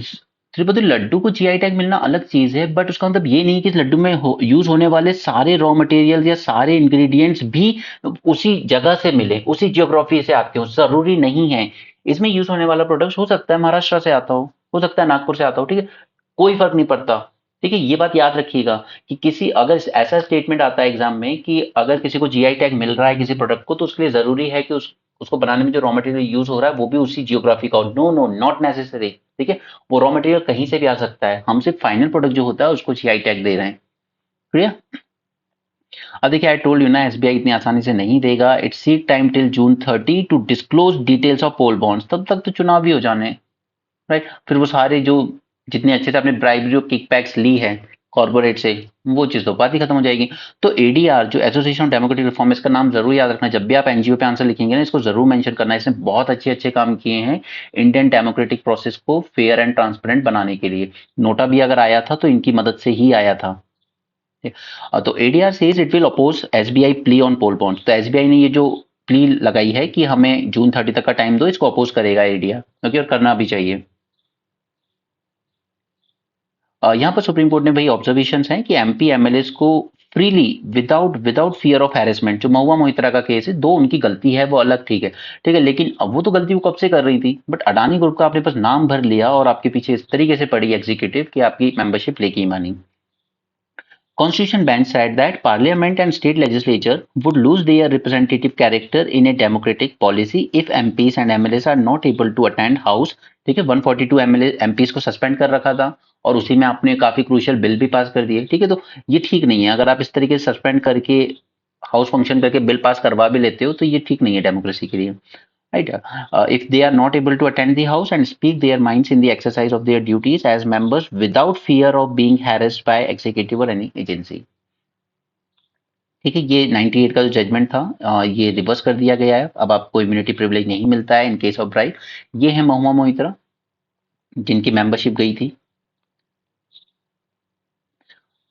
तिरुपति लड्डू को जीआई टैग मिलना अलग चीज है, बट उसका मतलब ये नहीं कि इस लड्डू में यूज होने वाले सारे रॉ मटेरियल या सारे इंग्रेडिएंट्स भी उसी जगह से मिले, उसी जियोग्राफी से आते हो, जरूरी नहीं है। इसमें यूज होने वाला प्रोडक्ट हो सकता है महाराष्ट्र से आता हो सकता है नागपुर से आता हो, ठीक है, कोई फर्क नहीं पड़ता। ठीक है, ये बात याद रखिएगा कि किसी अगर ऐसा स्टेटमेंट आता है एग्जाम में कि अगर किसी को जीआई टैग मिल रहा है किसी प्रोडक्ट को, तो उसके लिए जरूरी है कि उसको बनाने में जो रॉ मटेरियल यूज हो रहा है वो भी उसी जियोग्राफी का हो। No no, not necessary. ठीक है, वो रॉ मटेरियल कहीं से भी आ सकता है, हम सिर्फ फाइनल प्रोडक्ट जो होता है उसको जीआई टैग दे रहे हैं। क्लियर? अब देखिए, आई टोल्ड यू ना, एसबीआई इतनी आसानी से नहीं देगा। It's sought time till June 30 to disclose details of poll bonds. तब तक तो चुनाव भी हो जाने, राइट? फिर वो सारे जो जितने अच्छे से आपने ब्राइबरी और किकबैक्स ली है कॉर्पोरेट से, वो चीज तो बात ही खत्म हो जाएगी। तो एडीआर जो एसोसिएशन ऑफ डेमोक्रेटिक रिफॉर्म, इसका नाम जरूर याद रखना। जब भी आप एनजीओ पे आंसर लिखेंगे ना, इसको जरूर मेंशन करना है। इसने बहुत अच्छे अच्छे काम किए हैं इंडियन डेमोक्रेटिक प्रोसेस को फेयर एंड ट्रांसपेरेंट बनाने के लिए। नोटा भी अगर आया था तो इनकी मदद से ही आया था। तो ADR says it will oppose SBI plea on poll bonds. तो एसबीआई ने ये जो प्ली लगाई है कि हमें जून 30 तक का टाइम दो, इसको अपोज करेगा एडीआर, क्योंकि और करना भी चाहिए। यहाँ पर सुप्रीम कोर्ट ने भाई ऑब्जर्वेशंस हैं कि एमपी एमएलए को freely without without fear of harassment, जो महुआ मोहित्रा का केस है, दो उनकी गलती है वो अलग, ठीक है, ठीक है, लेकिन अब वो तो गलती वो कब से कर रही थी, बट अडानी ग्रुप का आपने बस नाम भर लिया और आपके पीछे इस तरीके से पड़ी एग्जीक्यूटिव कि आपकी मेंबरशिप लेके ही मानी। Constitution band said that Parliament and state legislature would lose their representative character in a democratic policy if MPs and MLAs are not able to attend House। ठीक है, 142 एमएलए एमपीज को suspend कर रखा था और उसी में आपने काफी क्रूशियल बिल भी पास कर दिए। ठीक है, तो ये ठीक नहीं है। अगर आप इस तरीके से सस्पेंड करके हाउस फंक्शन करके बिल पास करवा भी लेते हो तो ये ठीक नहीं है डेमोक्रेसी के लिए, right? If they are not able to attend the house and speak their minds in the exercise of their duties as members without fear of being harassed by executive or any agency। ठीक है, ये 98 का जो judgement था, ये reverse कर दिया गया है। अब आपको इम्यूनिटी प्रिविलेज नहीं मिलता है इन केस ऑफ ब्राइब। ये है महुआ मोहित्रा जिनकी मेंबरशिप गई थी।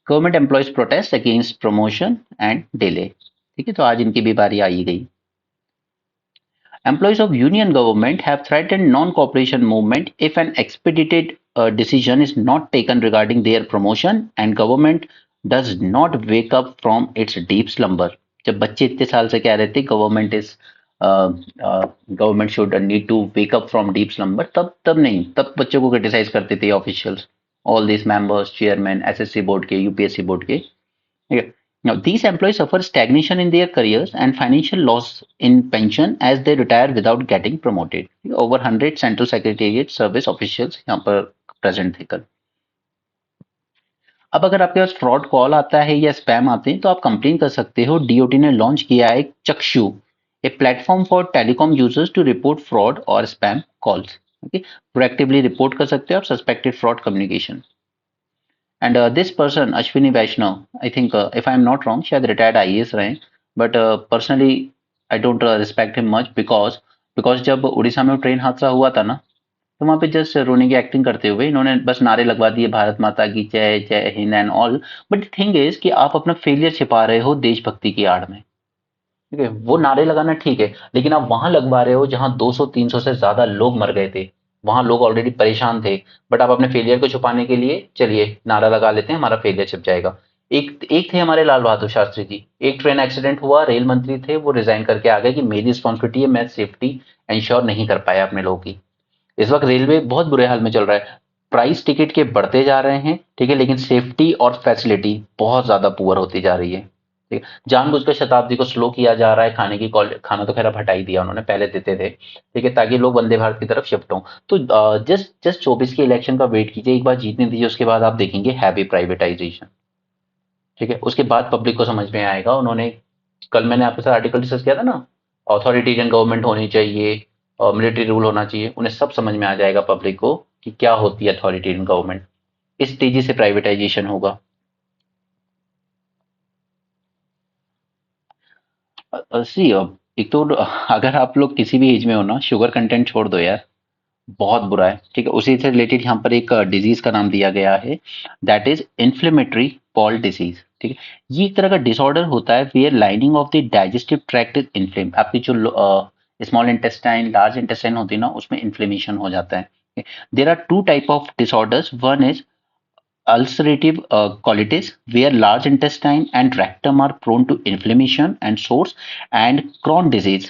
Government employees protest against promotion and delay. ठीक है, तो आज इनकी भी बारी आई गई। Employees of union government have threatened non-cooperation movement if an expedited decision is not taken regarding their promotion and government does not wake up from its deep slumber। जब बच्चे इतने साल से कह रहे थे government should need to wake up from deep slumber, तब नहीं, तब बच्चों को क्रिटिसाइज करते थे officials, all this members, chairman SSC board के, यूपीएससी बोर्ड के। Now, these employees suffer stagnation in their careers and financial loss in pension as they retire without getting promoted। Over 100 central secretariat service officials यहाँ पर present थे कल। अब अगर आपके पास fraud call आता है या स्पैम आते हैं तो आप कंप्लेन कर सकते हो। डीओटी ने लॉन्च किया है Chakshu, a platform for telecom users to report fraud और spam calls. Okay, proactively report कर सकते हो आप suspected fraud communication. And this person, Ashwini Vaishnav, I think, if I am not wrong, शायद retired IAS रहे हैं, but personally I don't respect him much because जब उड़ीसा में ट्रेन हादसा हुआ था ना, तो वहाँ पे जस्ट रोने की एक्टिंग करते हुए इन्होंने बस नारे लगवा दिए, भारत माता की जय, जय Hind and all. But thing is कि आप अपना फेलियर छिपा रहे हो देशभक्ति की आड़ में। ठीक है, वो नारे लगाना ठीक है, लेकिन आप वहां लगवा रहे हो जहां 200-300 से ज्यादा लोग मर गए थे, वहां लोग ऑलरेडी परेशान थे, बट आप अपने फेलियर को छुपाने के लिए चलिए नारा लगा लेते हैं, हमारा फेलियर छिप जाएगा। एक एक थे हमारे लाल बहादुर शास्त्री जी, एक ट्रेन एक्सीडेंट हुआ, रेल मंत्री थे, वो रिजाइन करके आ गए कि मेरी रिस्पॉन्सिबिलिटी है, मैं सेफ्टी इंश्योर नहीं कर पाया अपने लोगों की। इस वक्त रेलवे बहुत बुरे हाल में चल रहा है, प्राइस टिकट के बढ़ते जा रहे हैं, ठीक है, लेकिन सेफ्टी और फैसिलिटी बहुत ज्यादा पुअर होती जा रही है। ठीक है, जानबूझकर शताब्दी को स्लो किया जा रहा है। खाना तो खैर अब हटा ही दिया उन्होंने, पहले देते थे, ठीक है, ताकि लोग वंदे भारत की तरफ शिफ्ट हों। तो जस्ट जस्ट 24 के इलेक्शन का वेट कीजिए, एक बार जीतने दीजिए, उसके बाद आप देखेंगे हैवी प्राइवेटाइजेशन। ठीक है, उसके बाद पब्लिक को समझ में आएगा। उन्होंने कल मैंने आपके साथ आर्टिकल डिस्कस किया था ना, अथॉरिटेरियन गवर्नमेंट होनी चाहिए और मिलिट्री रूल होना चाहिए, उन्हें सब समझ में आ जाएगा पब्लिक को कि क्या होती है अथॉरिटेरियन गवर्नमेंट। इस तेजी से प्राइवेटाइजेशन होगा। सी, एक तो अगर आप लोग किसी भी एज में हो ना, शुगर कंटेंट छोड़ दो यार, बहुत बुरा है। ठीक है, उसी से रिलेटेड यहाँ पर एक डिजीज का नाम दिया गया है, that is inflammatory bowel disease. ठीक है, ये एक तरह का डिसऑर्डर होता है where lining of the digestive tract is inflame. आपकी जो स्मॉल इंटेस्टाइन, लार्ज इंटेस्टाइन होती है ना, उसमें इन्फ्लेमेशन हो जाता है। There are two type of disorders, one is ulcerative colitis where large intestine and rectum are prone to inflammation and sores, and Crohn disease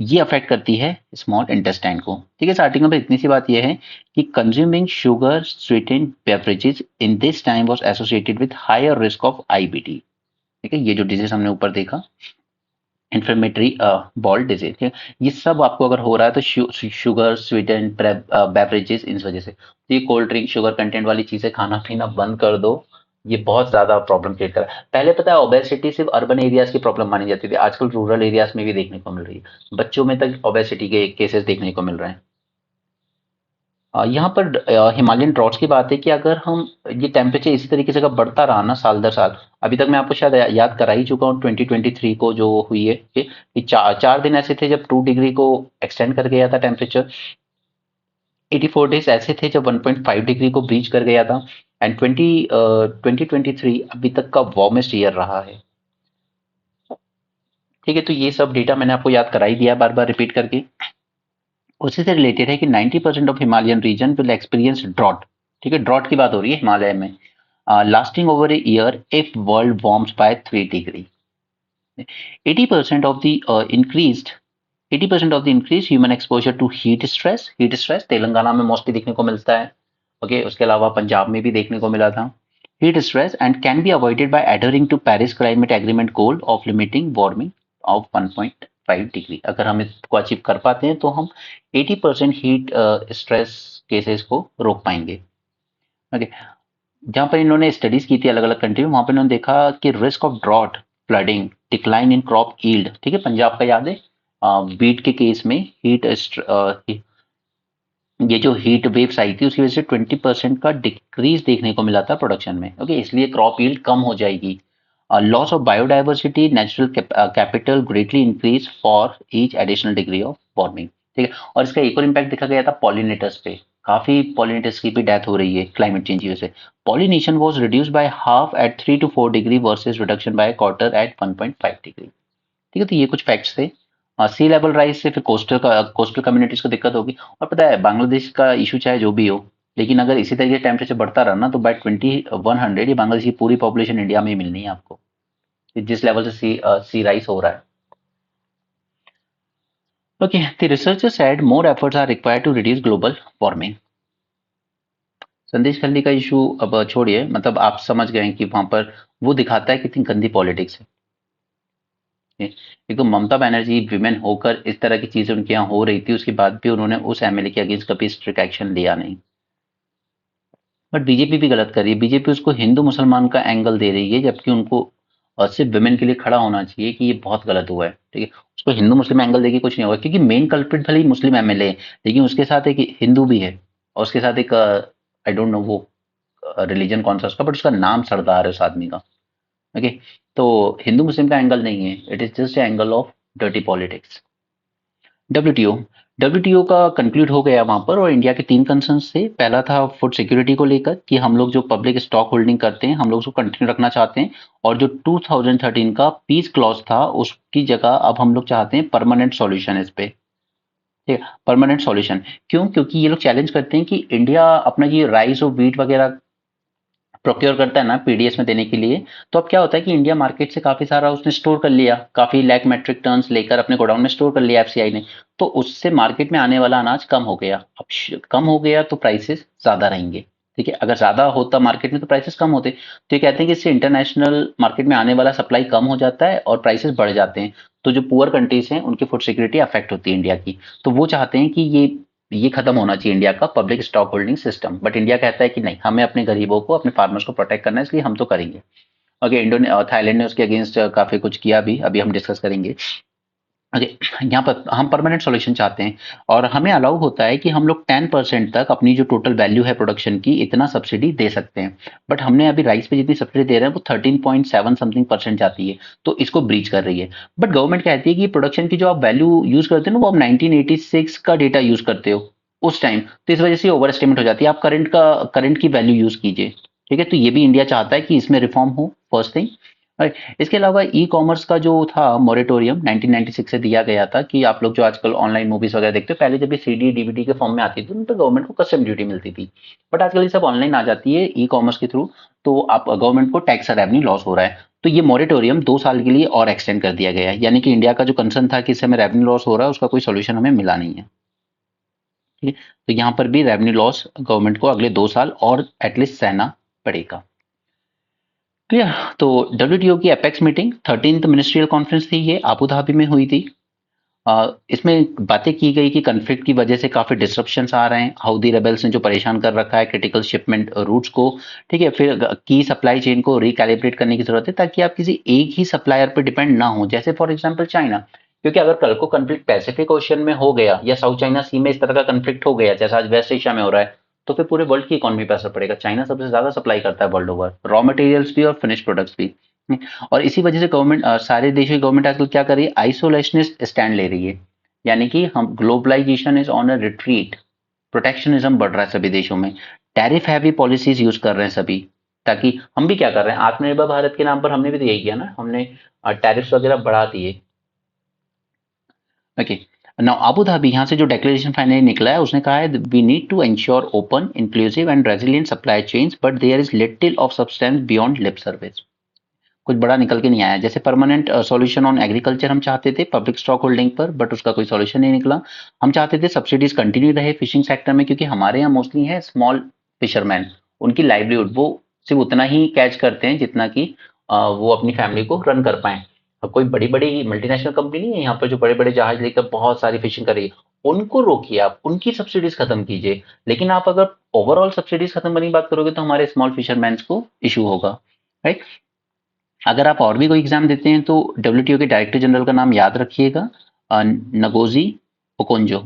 ये अफेक्ट करती है स्मॉल इंटेस्टाइन को। ठीक है, स्टार्टिंग में इतनी सी बात ये है कि consuming sugar sweetened beverages in this time was associated with higher risk of IBD. ठीक है, ये जो डिजीज हमने ऊपर देखा इन्फ्लेमेटरी बॉल डिजीज, ठीक है, ये सब आपको अगर हो रहा है तो शुगर स्वीटेंड बेवरेजेस इन वजह से। तो ये कोल्ड ड्रिंक शुगर कंटेंट वाली चीजें खाना पीना बंद कर दो, ये बहुत ज्यादा प्रॉब्लम क्रिएट कर रहा है। पहले पता है ओबेसिटी सिर्फ अर्बन एरियाज की प्रॉब्लम मानी जाती थी, आजकल रूरल एरियाज में भी देखने को मिल रही है, बच्चों में तक ओबेसिटी के केसेस देखने को मिल रहे हैं। यहाँ पर हिमालयन ड्रॉट्स की बात है कि अगर हम ये टेम्परेचर इसी तरीके से अगर बढ़ता रहा ना साल दर साल, अभी तक मैं आपको शायद याद करा ही चुका हूँ 2023 को जो हुई है कि चार दिन ऐसे थे जब 2 डिग्री को एक्सटेंड कर गया था टेम्परेचर, 84 डेज ऐसे थे जब 1.5 डिग्री को ब्रीच कर गया था, एंड 2023 अभी तक का वार्मेस्ट ईयर रहा है। ठीक है, तो ये सब डेटा मैंने आपको याद करा ही दिया बार बार रिपीट करके। उसी से रिलेटेड है कि 90% of Himalayan region will experience drought. ठीक है, ड्रॉट की बात हो रही है हिमालय में, lasting over a year if world warms by 3 degree. 80% of the increased 80% of the increased human exposure to heat stress Telangana में मोस्टली देखने को मिलता है। ओके, उसके अलावा पंजाब में भी देखने को मिला था heat stress, and can be avoided by adhering to Paris climate agreement goal of limiting warming of 1.5 degree. अगर हम इसको अचीव कर पाते हैं तो हम 80% हीट स्ट्रेस केसेस को रोक पाएंगे। ओके, जहाँ पर इन्होंने स्टडीज की थी अलग अलग कंट्री में, वहां पर इन्होंने देखा कि risk of drought, flooding, decline in crop yield, ठीक है, पंजाब का याद है, वीट के केस में ये जो हीट वेव्स आई थी उसकी वजह से 20% का डिक्रीज देखने को मिला था प्रोडक्शन में। ओके, इसलिए क्रॉप यील्ड कम हो जाएगी। Loss of biodiversity, natural capital greatly increase for each additional degree of warming. ठीक है, और इसका एक और इम्पैक्ट देखा गया था पॉलिनेटर्स पे, काफी पॉलिनेटर्स की भी डेथ हो रही है क्लाइमेट चेंज की वजह से। Pollination was reduce by half at 3 to 4 degree versus reduction by quarter at 1.5 degree. ठीक है, तो ये कुछ फैक्ट्स थे। सी लेवल राइज से फिर कोस्टल कम्युनिटीज को दिक्कत होगी। और पता है बांग्लादेश का इशू चाहे जो भी हो, लेकिन अगर इसी तरीके से टेम्परेचर बढ़ता रहा ना तो बाय 2100 ये बांग्लादेश की पूरी पॉपुलेशन इंडिया में ही मिलनी है आपको, जिस लेवल से सी राइज हो रहा है। Okay, the researchers said more efforts are required to reduce global warming. Sandeshkhali का इशू अब छोड़िए, मतलब आप समझ गए कि वहां पर वो दिखाता है कितनी गंदी पॉलिटिक्स है। एक तो ममता बनर्जी विमेन होकर इस तरह की चीजें उनके यहाँ हो रही थी, उसके बाद भी उन्होंने उस एमएलए के अगेंस्ट कभी स्ट्रिक्ट एक्शन लिया नहीं। बट बीजेपी भी गलत कर रही है, बीजेपी उसको हिंदू मुसलमान का एंगल दे रही है, जबकि उनको सिर्फ विमेन के लिए खड़ा होना चाहिए कि ये बहुत गलत हुआ है। ठीक है, उसको हिंदू मुस्लिम एंगल देके कुछ नहीं होगा, क्योंकि मेन कल्प्रिट भले ही मुस्लिम एमएलए है, लेकिन उसके साथ एक हिंदू भी है, और उसके साथ एक आई डोंट नो वो रिलीजन कौन सा उसका, बट उसका नाम सरदार है उस आदमी का। ओके, तो हिंदू मुस्लिम का एंगल नहीं है, it is just angle of dirty politics. WTO WTO का कंक्लूड हो गया वहां पर, और इंडिया के 3 कंसर्न्स थे। पहला था फूड सिक्योरिटी को लेकर कि हम लोग जो पब्लिक स्टॉक होल्डिंग करते हैं हम लोग उसको कंटिन्यू रखना चाहते हैं, और जो 2013 का पीस क्लॉज था उसकी जगह अब हम लोग चाहते हैं परमानेंट सॉल्यूशन इस पे। ठीक है, परमानेंट सॉल्यूशन क्यों? क्योंकि ये लोग चैलेंज करते हैं कि इंडिया अपना ये राइस और व्हीट वगैरह प्रोक्योर करता है ना पीडीएस में देने के लिए, तो अब क्या होता है कि इंडिया मार्केट से काफी सारा उसने स्टोर कर लिया, काफी लाख मेट्रिक टन्स लेकर अपने गोडाउन में स्टोर कर लिया एफसीआई ने, तो उससे मार्केट में आने वाला अनाज कम हो गया। अब कम हो गया तो प्राइसेस ज्यादा रहेंगे। ठीक है, अगर ज्यादा होता मार्केट में तो प्राइसेस कम होते। तो ये कहते हैं कि इससे इंटरनेशनल मार्केट में आने वाला सप्लाई कम हो जाता है और प्राइसेस बढ़ जाते हैं, तो जो पुअर कंट्रीज हैं उनकी फूड सिक्योरिटी अफेक्ट होती है इंडिया की। तो वो चाहते हैं कि ये खत्म होना चाहिए इंडिया का public stock holding system, but India कहता है कि नहीं, हमें अपने गरीबों को अपने फार्मर्स को प्रोटेक्ट करना है, इसलिए हम तो करेंगे। ओके, थाईलैंड ने उसके अगेंस्ट काफी कुछ किया भी, अभी हम डिस्कस करेंगे। ओके, यहाँ पर हम परमानेंट सॉल्यूशन चाहते हैं, और हमें अलाउ होता है कि हम लोग 10% तक अपनी जो टोटल वैल्यू है प्रोडक्शन की इतना सब्सिडी दे सकते हैं। बट हमने अभी राइस पे जितनी सब्सिडी दे रहे हैं वो 13.7 समथिंग परसेंट जाती है, तो इसको ब्रीच कर रही है। बट गवर्नमेंट कहती है कि प्रोडक्शन की जो आप वैल्यू यूज करते हो ना, वो आप 1986 का डेटा यूज करते हो उस टाइम, तो इस वजह से ओवर एस्टिमेट हो जाती है, आप करंट की वैल्यू यूज कीजिए। ठीक है, तो ये भी इंडिया चाहता है कि इसमें रिफॉर्म हो, फर्स्ट थिंग। और इसके अलावा ई कॉमर्स का जो था मोरेटोरियम 1996 से दिया गया था कि आप लोग जो आजकल ऑनलाइन मूवीज वगैरह देखते हो, पहले जब ये सीडी डीवीडी के फॉर्म में आती थी उन पर गवर्नमेंट को कस्टम ड्यूटी मिलती थी, बट आजकल ये सब ऑनलाइन आ जाती है ई कॉमर्स के थ्रू, तो आप गवर्नमेंट को टैक्स रेवेन्यू लॉस हो रहा है। तो ये मोरेटोरियम 2 साल के लिए और एक्सटेंड कर दिया गया है, यानी कि इंडिया का जो कंसर्न था कि इससे हमें रेवेन्यू लॉस हो रहा है, उसका कोई सोल्यूशन हमें मिला नहीं है। ठीक है, तो यहाँ पर भी रेवेन्यू लॉस गवर्नमेंट को अगले 2 साल और एटलीस्ट सहना पड़ेगा। क्लियर। तो डब्ल्यूटीओ की apex meeting 13th ministerial conference थी, ये अबू धाबी में हुई थी। इसमें बातें की गई कि कन्फ्लिक्ट की वजह से काफी डिस्ट्रप्शंस आ रहे हैं, हाउदी रेबल्स ने जो परेशान कर रखा है क्रिटिकल शिपमेंट रूट्स को। ठीक है, फिर की सप्लाई चेन को रिकैलिब्रेट करने की जरूरत है ताकि आप किसी एक ही सप्लायर पर डिपेंड ना हो, जैसे फॉर एग्जांपल चाइना। क्योंकि अगर कल को कन्फ्लिक्ट पैसिफिक ओशियन में हो गया या साउथ चाइना सी में इस तरह का कन्फ्लिक्ट हो गया जैसा आज वेस्ट एशिया में हो रहा है, तो फिर पूरे वर्ल्ड की इकोनॉमी पर असर पड़ेगा। चाइना सबसे ज्यादा सप्लाई करता है वर्ल्ड ओवर, रॉ मटेरियल्स भी और फिनिश प्रोडक्ट्स भी। और इसी वजह से गवर्नमेंट, सारे देशों की गवर्नमेंट आजकल क्या कर रही है, आइसोलेशनिस्ट स्टैंड ले रही है। यानी कि हम globalisation is on a retreat, protectionism बढ़ रहा है सभी देशों में, टैरिफ हैवी पॉलिसीज यूज कर रहे हैं सभी, ताकि हम भी क्या कर रहे हैं, आत्मनिर्भर भारत के नाम पर हमने भी तो यही किया ना, हमने टैरिफ्स वगैरह बढ़ा दिए। ओके, नाउ अबू धाबी, यहाँ से जो डिक्लेरेशन फाइनली निकला है उसने कहा है we need to ensure open inclusive and resilient supply chains but there is little of substance beyond lip service. कुछ बड़ा निकल के नहीं आया। जैसे परमानेंट सॉल्यूशन ऑन एग्रीकल्चर हम चाहते थे पब्लिक स्टॉक होल्डिंग पर, बट उसका कोई सॉल्यूशन नहीं निकला। हम चाहते थे सब्सिडीज कंटिन्यू रहे फिशिंग सेक्टर में, क्योंकि हमारे यहाँ मोस्टली है स्मॉल फिशरमैन, उनकी लाइवलीहुड वो सिर्फ उतना ही कैच करते हैं जितना कि वो अपनी फैमिली को रन कर पाए। अब कोई बड़ी बड़ी मल्टीनेशनल कंपनी नहीं है यहाँ पर जो बड़े बड़े जहाज लेकर बहुत सारी फिशिंग कर रही है, उनको रोकिए, आप उनकी सब्सिडीज खत्म कीजिए। लेकिन आप अगर ओवरऑल सब्सिडीज खत्म करने की बात करोगे तो हमारे स्मॉल फिशरमैन को इशू होगा, राइट। अगर आप और भी कोई एग्जाम देते हैं तो डब्ल्यूटीओ के डायरेक्टर जनरल का नाम याद रखिएगा, Ngozi Okonjo.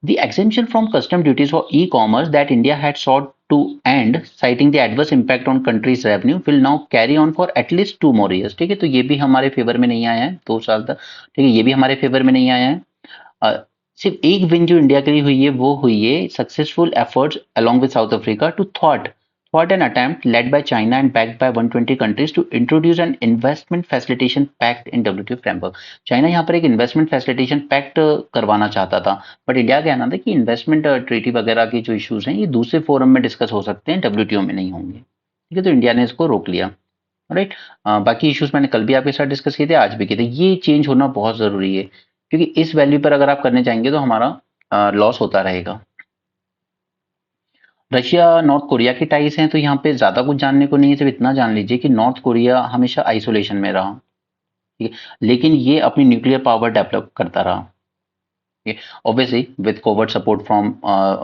The exemption from custom duties for e-commerce that India had sought to end, citing the adverse impact on country's revenue, will now carry on for at least 2 more years। ठीक है, तो ये भी हमारे favour में नहीं आया है 2 साल तक। ठीक है, ये भी हमारे फेवर में नहीं आया है। सिर्फ एक विन जो इंडिया के लिए हुई है वो हुई है successful efforts along with South Africa to thwart an attempt led by China and backed by 120 countries to introduce an investment facilitation pact in WTO framework। China यहाँ पर एक इन्वेस्टमेंट फैसिलिटेशन पैक्ट करवाना चाहता था, बट इंडिया का कहना था कि इन्वेस्टमेंट ट्रीटी वगैरह के जो इश्यूज हैं ये दूसरे फोरम में डिस्कस हो सकते हैं, डब्ल्यूटीओ में नहीं होंगे। ठीक है, तो इंडिया ने इसको रोक लिया, राइट। बाकी इश्यूज मैंने कल भी आपके साथ डिस्कस किए थे, आज भी किए थे। ये चेंज होना बहुत जरूरी है, क्योंकि इस वैल्यू पर अगर आप करने चाहेंगे तो हमारा लॉस होता रहेगा। रशिया नॉर्थ कोरिया की टाइज हैं, तो यहाँ पे ज्यादा कुछ जानने को नहीं है, सिर्फ इतना जान लीजिए कि नॉर्थ कोरिया हमेशा आइसोलेशन में रहा, ठीक है, लेकिन ये अपनी न्यूक्लियर पावर डेवलप करता रहा। Obviously with covert support from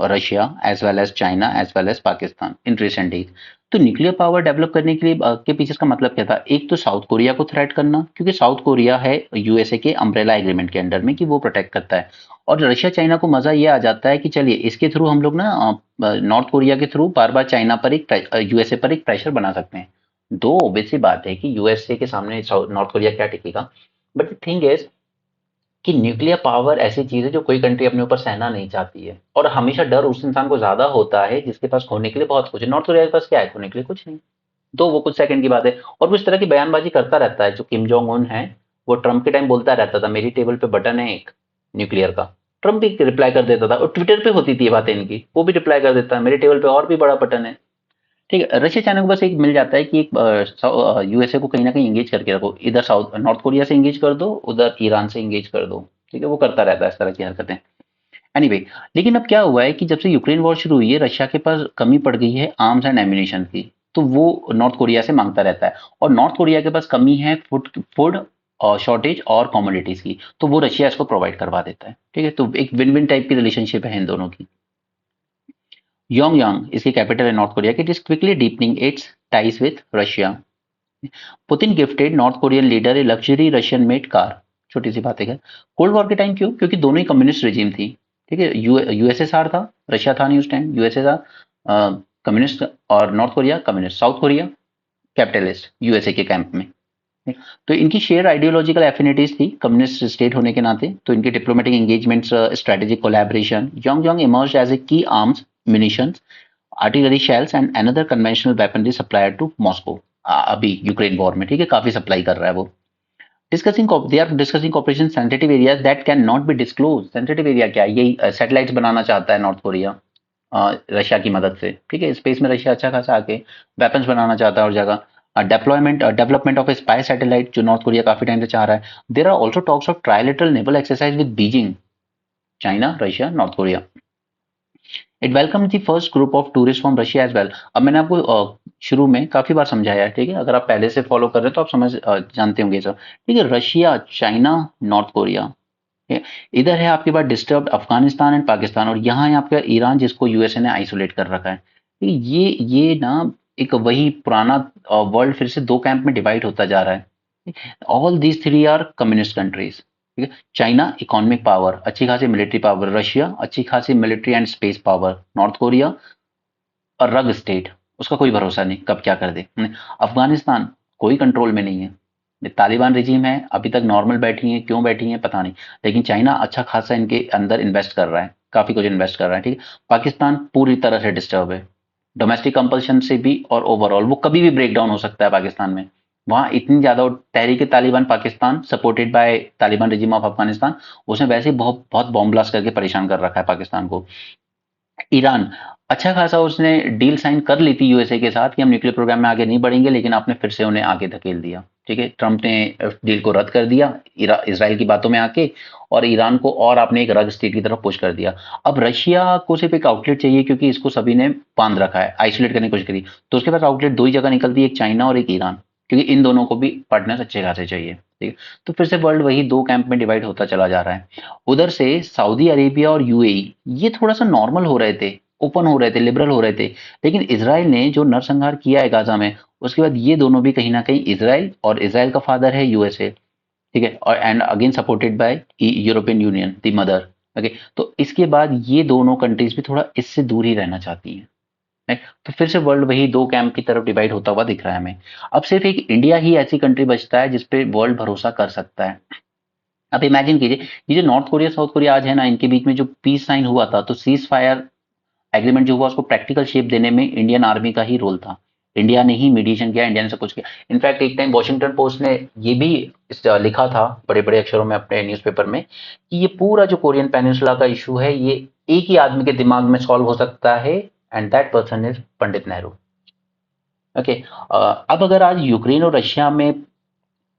Russia as well as China as well as Pakistan in recent days। तो न्यूक्लियर पावर डेवलप करने के लिए के पीछे इसका मतलब क्या था, एक तो साउथ कोरिया को थ्रेट करना, क्योंकि साउथ कोरिया है यूएसए के अम्ब्रेला एग्रीमेंट के अंडर में कि वो प्रोटेक्ट करता है। और रशिया चाइना को मजा ये आ जाता है कि चलिए इसके थ्रू हम लोग ना नॉर्थ कोरिया के थ्रू बार बार चाइना पर एक यूएसए पर एक प्रेशर बना सकते हैं। दो ऑब्वियसली बात है कि यूएसए के सामने नॉर्थ कोरिया क्या टिकेगा, बट थिंग इज कि न्यूक्लियर पावर ऐसी चीज है जो कोई कंट्री अपने ऊपर सहना नहीं चाहती है, और हमेशा डर उस इंसान को ज्यादा होता है जिसके पास खोने के लिए बहुत कुछ है। नॉर्थ कोरिया के पास क्या है, खोने के लिए कुछ नहीं, तो वो कुछ सेकंड की बात है। और वो इस तरह की बयानबाजी करता रहता है, जो किम जोंग उन है वो ट्रम्प के टाइम बोलता रहता था मेरी टेबल पे बटन है एक न्यूक्लियर का, ट्रम्प भी रिप्लाई कर देता था, और ट्विटर पे होती थी ये बातें इनकी, वो भी रिप्लाई कर देता है मेरे टेबल पे और भी बड़ा बटन है। ठीक है, रशिया चाइना को बस एक मिल जाता है कि एक यूएसए को कहीं ना कहीं इंगेज करके रखो, इधर साउथ नॉर्थ कोरिया से इंगेज कर दो, उधर ईरान से इंगेज कर दो। ठीक है, वो करता रहता है इस तरह की हरकतें। एनीवे, लेकिन अब क्या हुआ है कि जब से यूक्रेन वॉर शुरू हुई है रशिया के पास कमी पड़ गई है आर्म्स एंड एम्यूनिशन की, तो वो नॉर्थ कोरिया से मांगता रहता है, और नॉर्थ कोरिया के पास कमी है फूड शॉर्टेज और कमोडिटीज की, तो वो रशिया इसको प्रोवाइड करवा देता है। ठीक है, तो एक विन विन टाइप की रिलेशनशिप है इन दोनों की। योंगयांग इसकी कैपिटल है नॉर्थ कोरिया की, it is quickly deepening it's ties with Russia. Putin gifted north Korean leader a luxury Russian made car, छोटी सी बात है। कोल्ड वॉर के टाइम क्यों, क्योंकि दोनों ही कम्युनिस्ट रेजिम थी। ठीक है, यूएसएसआर था, रशिया था नहीं उस टाइम, यूएसएसआर कम्युनिस्ट और north Korea communist, south Korea capitalist USA के कैंप में। तो इनकी शेयर आइडियोलॉजिकल एफिनिटीज थी कम्युनिस्ट स्टेट होने के नाते, तो इनके diplomatic engagements, strategic collaboration. Pyongyang emerged as a key arms, munitions, artillery shells and another conventional weaponry supplier to Moscow। अभी यूक्रेन वॉर में, ठीक है, काफी सप्लाई कर रहा है वो। They are discussing cooperation sensitive areas that can not be disclose. Sensitive area क्या है? यही सैटेलाइट्स बनाना चाहता है नॉर्थ कोरिया रशिया की मदद से, ठीक है। स्पेस में रशिया अच्छा खासा आके वेपन्स बनाना चाहता है और जगह डेवलपमेंट ऑफ स्पाई सैटेलाइट जो नॉर्थ कोरिया काफी टाइम से चाह रहा है। There are also talks of trilateral naval exercise with Beijing, China, Russia, north Korea. It welcome the first group of tourist from Russia as well. अब मैंने आपको शुरू में काफी बार समझाया है, ठीक है, अगर आप पहले से फॉलो कर रहे हैं तो आप जानते होंगे सब, ठीक है। रशिया, चाइना, नॉर्थ कोरिया, ठीक है। इधर है आपके पास डिस्टर्ब अफगानिस्तान एंड पाकिस्तान, और यहाँ है आपका ईरान जिसको यूएसए ने आइसोलेट कर रखा है, ठीक है। ये ना एक वही पुराना वर्ल्ड फिर से दो कैंप में डिवाइड होता जा रहा है। All these three are communist countries, ठीक है। चाइना इकोनॉमिक पावर, अच्छी खासी मिलिट्री पावर, रशिया अच्छी खासी military and space power, north Korea और रग स्टेट, उसका कोई भरोसा नहीं कब क्या कर दे। अफगानिस्तान कोई कंट्रोल में नहीं है, ये तालिबान रिजीम है, अभी तक नॉर्मल बैठी है, क्यों बैठी है पता नहीं, लेकिन चाइना अच्छा खासा इनके अंदर इन्वेस्ट कर रहा है, काफी कुछ इन्वेस्ट कर रहा है, ठीक है। पाकिस्तान पूरी तरह से डिस्टर्ब है, डोमेस्टिक कंपल्शन से भी, और ओवरऑल वो कभी भी ब्रेक डाउन हो सकता है पाकिस्तान में। वहां इतनी ज्यादा Tehrik Taliban Pakistan supported by Taliban regime of Afghanistan, उसने वैसे ही बहुत बहुत बॉम्ब ब्लास्ट करके परेशान कर रखा है पाकिस्तान को। ईरान अच्छा खासा उसने डील साइन कर ली थी यूएसए के साथ कि हम न्यूक्लियर प्रोग्राम में आगे नहीं बढ़ेंगे, लेकिन आपने फिर से उन्हें आगे धकेल दिया, ठीक है। ट्रंप ने डील को रद्द कर दिया इसराइल की बातों में आके, और ईरान को और आपने एक रग स्टेट की तरफ पुश कर दिया। अब रशिया को सिर्फ एक आउटलेट चाहिए, क्योंकि इसको सभी ने बांध रखा है, आइसोलेट करने की कोशिश करी, तो उसके पास आउटलेट दो ही जगह निकलती है, एक चाइना और एक ईरान, क्योंकि इन दोनों को भी पार्टनर्स अच्छे खासे चाहिए, ठीक है। तो फिर से वर्ल्ड वही दो कैंप में डिवाइड होता चला जा रहा है। उधर से सऊदी अरेबिया और यूएई ये थोड़ा सा नॉर्मल हो रहे थे, ओपन हो रहे थे, लिबरल हो रहे थे, लेकिन इसराइल ने जो नरसंहार किया है गाजा में, उसके बाद ये दोनों भी कहीं ना कहीं, इसराइल, और इसराइल का फादर है यूएसए, ठीक है, और and again supported by European union the mother, okay. तो इसके बाद ये दोनों कंट्रीज भी थोड़ा इससे दूर ही रहना चाहती हैं, right? तो फिर से वर्ल्ड वही दो कैंप की तरफ डिवाइड होता हुआ दिख रहा है हमें। अब सिर्फ एक इंडिया ही ऐसी कंट्री बचता है जिसपे वर्ल्ड भरोसा कर सकता है। अब इमेजिन कीजिए, ये जो नॉर्थ कोरिया साउथ कोरिया आज है ना, इनके बीच में जो पीस साइन हुआ था, तो सीज फायर एग्रीमेंट जो हुआ उसको प्रैक्टिकल शेप देने में इंडियन आर्मी का ही रोल था। इंडिया ने ही मीडिएशन किया, इंडिया ने सब कुछ किया। इनफैक्ट एक टाइम वॉशिंगटन पोस्ट ने ये भी लिखा था बड़े बड़े अक्षरों में अपने न्यूज़पेपर में कि ये पूरा जो कोरियन पेनिनसुला का इशू है, ये एक ही आदमी के दिमाग में सॉल्व हो सकता है, and that person is Pandit Nehru, okay. अब अगर आज यूक्रेन और रशिया में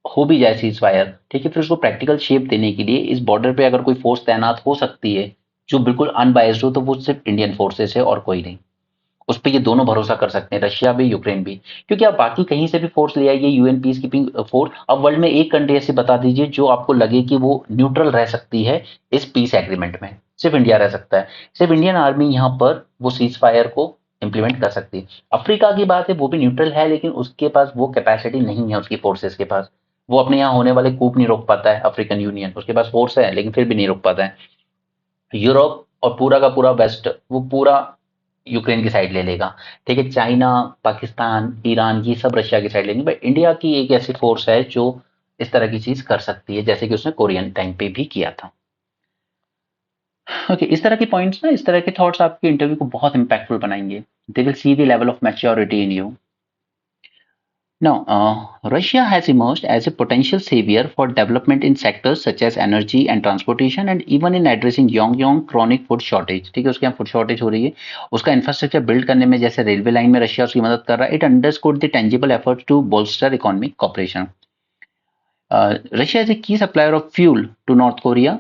हो भी जाए सीज फायर, ठीक है, फिर उसको प्रैक्टिकल शेप देने के लिए इस बॉर्डर पे अगर कोई फोर्स तैनात हो सकती है जो बिल्कुल अनबायस्ड हो, तो वो सिर्फ इंडियन फोर्सेस है और कोई नहीं। उस पे ये दोनों भरोसा कर सकते हैं, रशिया भी यूक्रेन भी, क्योंकि आप बाकी कहीं से भी फोर्स ले आइए, यूएन पीस कीपिंग फोर्स, अब वर्ल्ड में एक कंट्री ऐसी बता दीजिए जो आपको लगे कि वो न्यूट्रल रह सकती है इस पीस एग्रीमेंट में, सिर्फ इंडिया रह सकता है। सिर्फ इंडियन आर्मी यहाँ पर वो सीज फायर को इंप्लीमेंट कर सकती है। अफ्रीका की बात है, वो भी न्यूट्रल है, लेकिन उसके पास वो कैपेसिटी नहीं है, उसकी फोर्सेस के पास, वो अपने यहाँ होने वाले कूप नहीं रोक पाता है। अफ्रीकन यूनियन, उसके पास फोर्स है लेकिन फिर भी नहीं रोक पाता है। यूरोप और पूरा का पूरा वेस्ट, वो पूरा यूक्रेन की साइड ले लेगा, ठीक है। चाइना, पाकिस्तान, ईरान, ये सब रशिया की साइड लेंगे, बट इंडिया की एक ऐसी फोर्स है जो इस तरह की चीज कर सकती है, जैसे कि उसने कोरियन टाइम पे भी किया था। ओके, इस तरह के पॉइंट्स ना, इस तरह के थॉट्स आपके इंटरव्यू को बहुत इंपैक्टफुल बनाएंगे। They will see the level of maturity in you. Now, Russia has emerged as a potential savior for development in sectors such as energy and transportation, and even in addressing Yongyong chronic food shortage। ठीक है, उसके यहाँ food shortage हो रही है, उसका infrastructure build करने में, जैसे रेलवे लाइन में रशिया उसकी मदद कर रहा है। It underscore the tangible efforts to bolster economic cooperation. Russia is a key supplier of fuel to north Korea.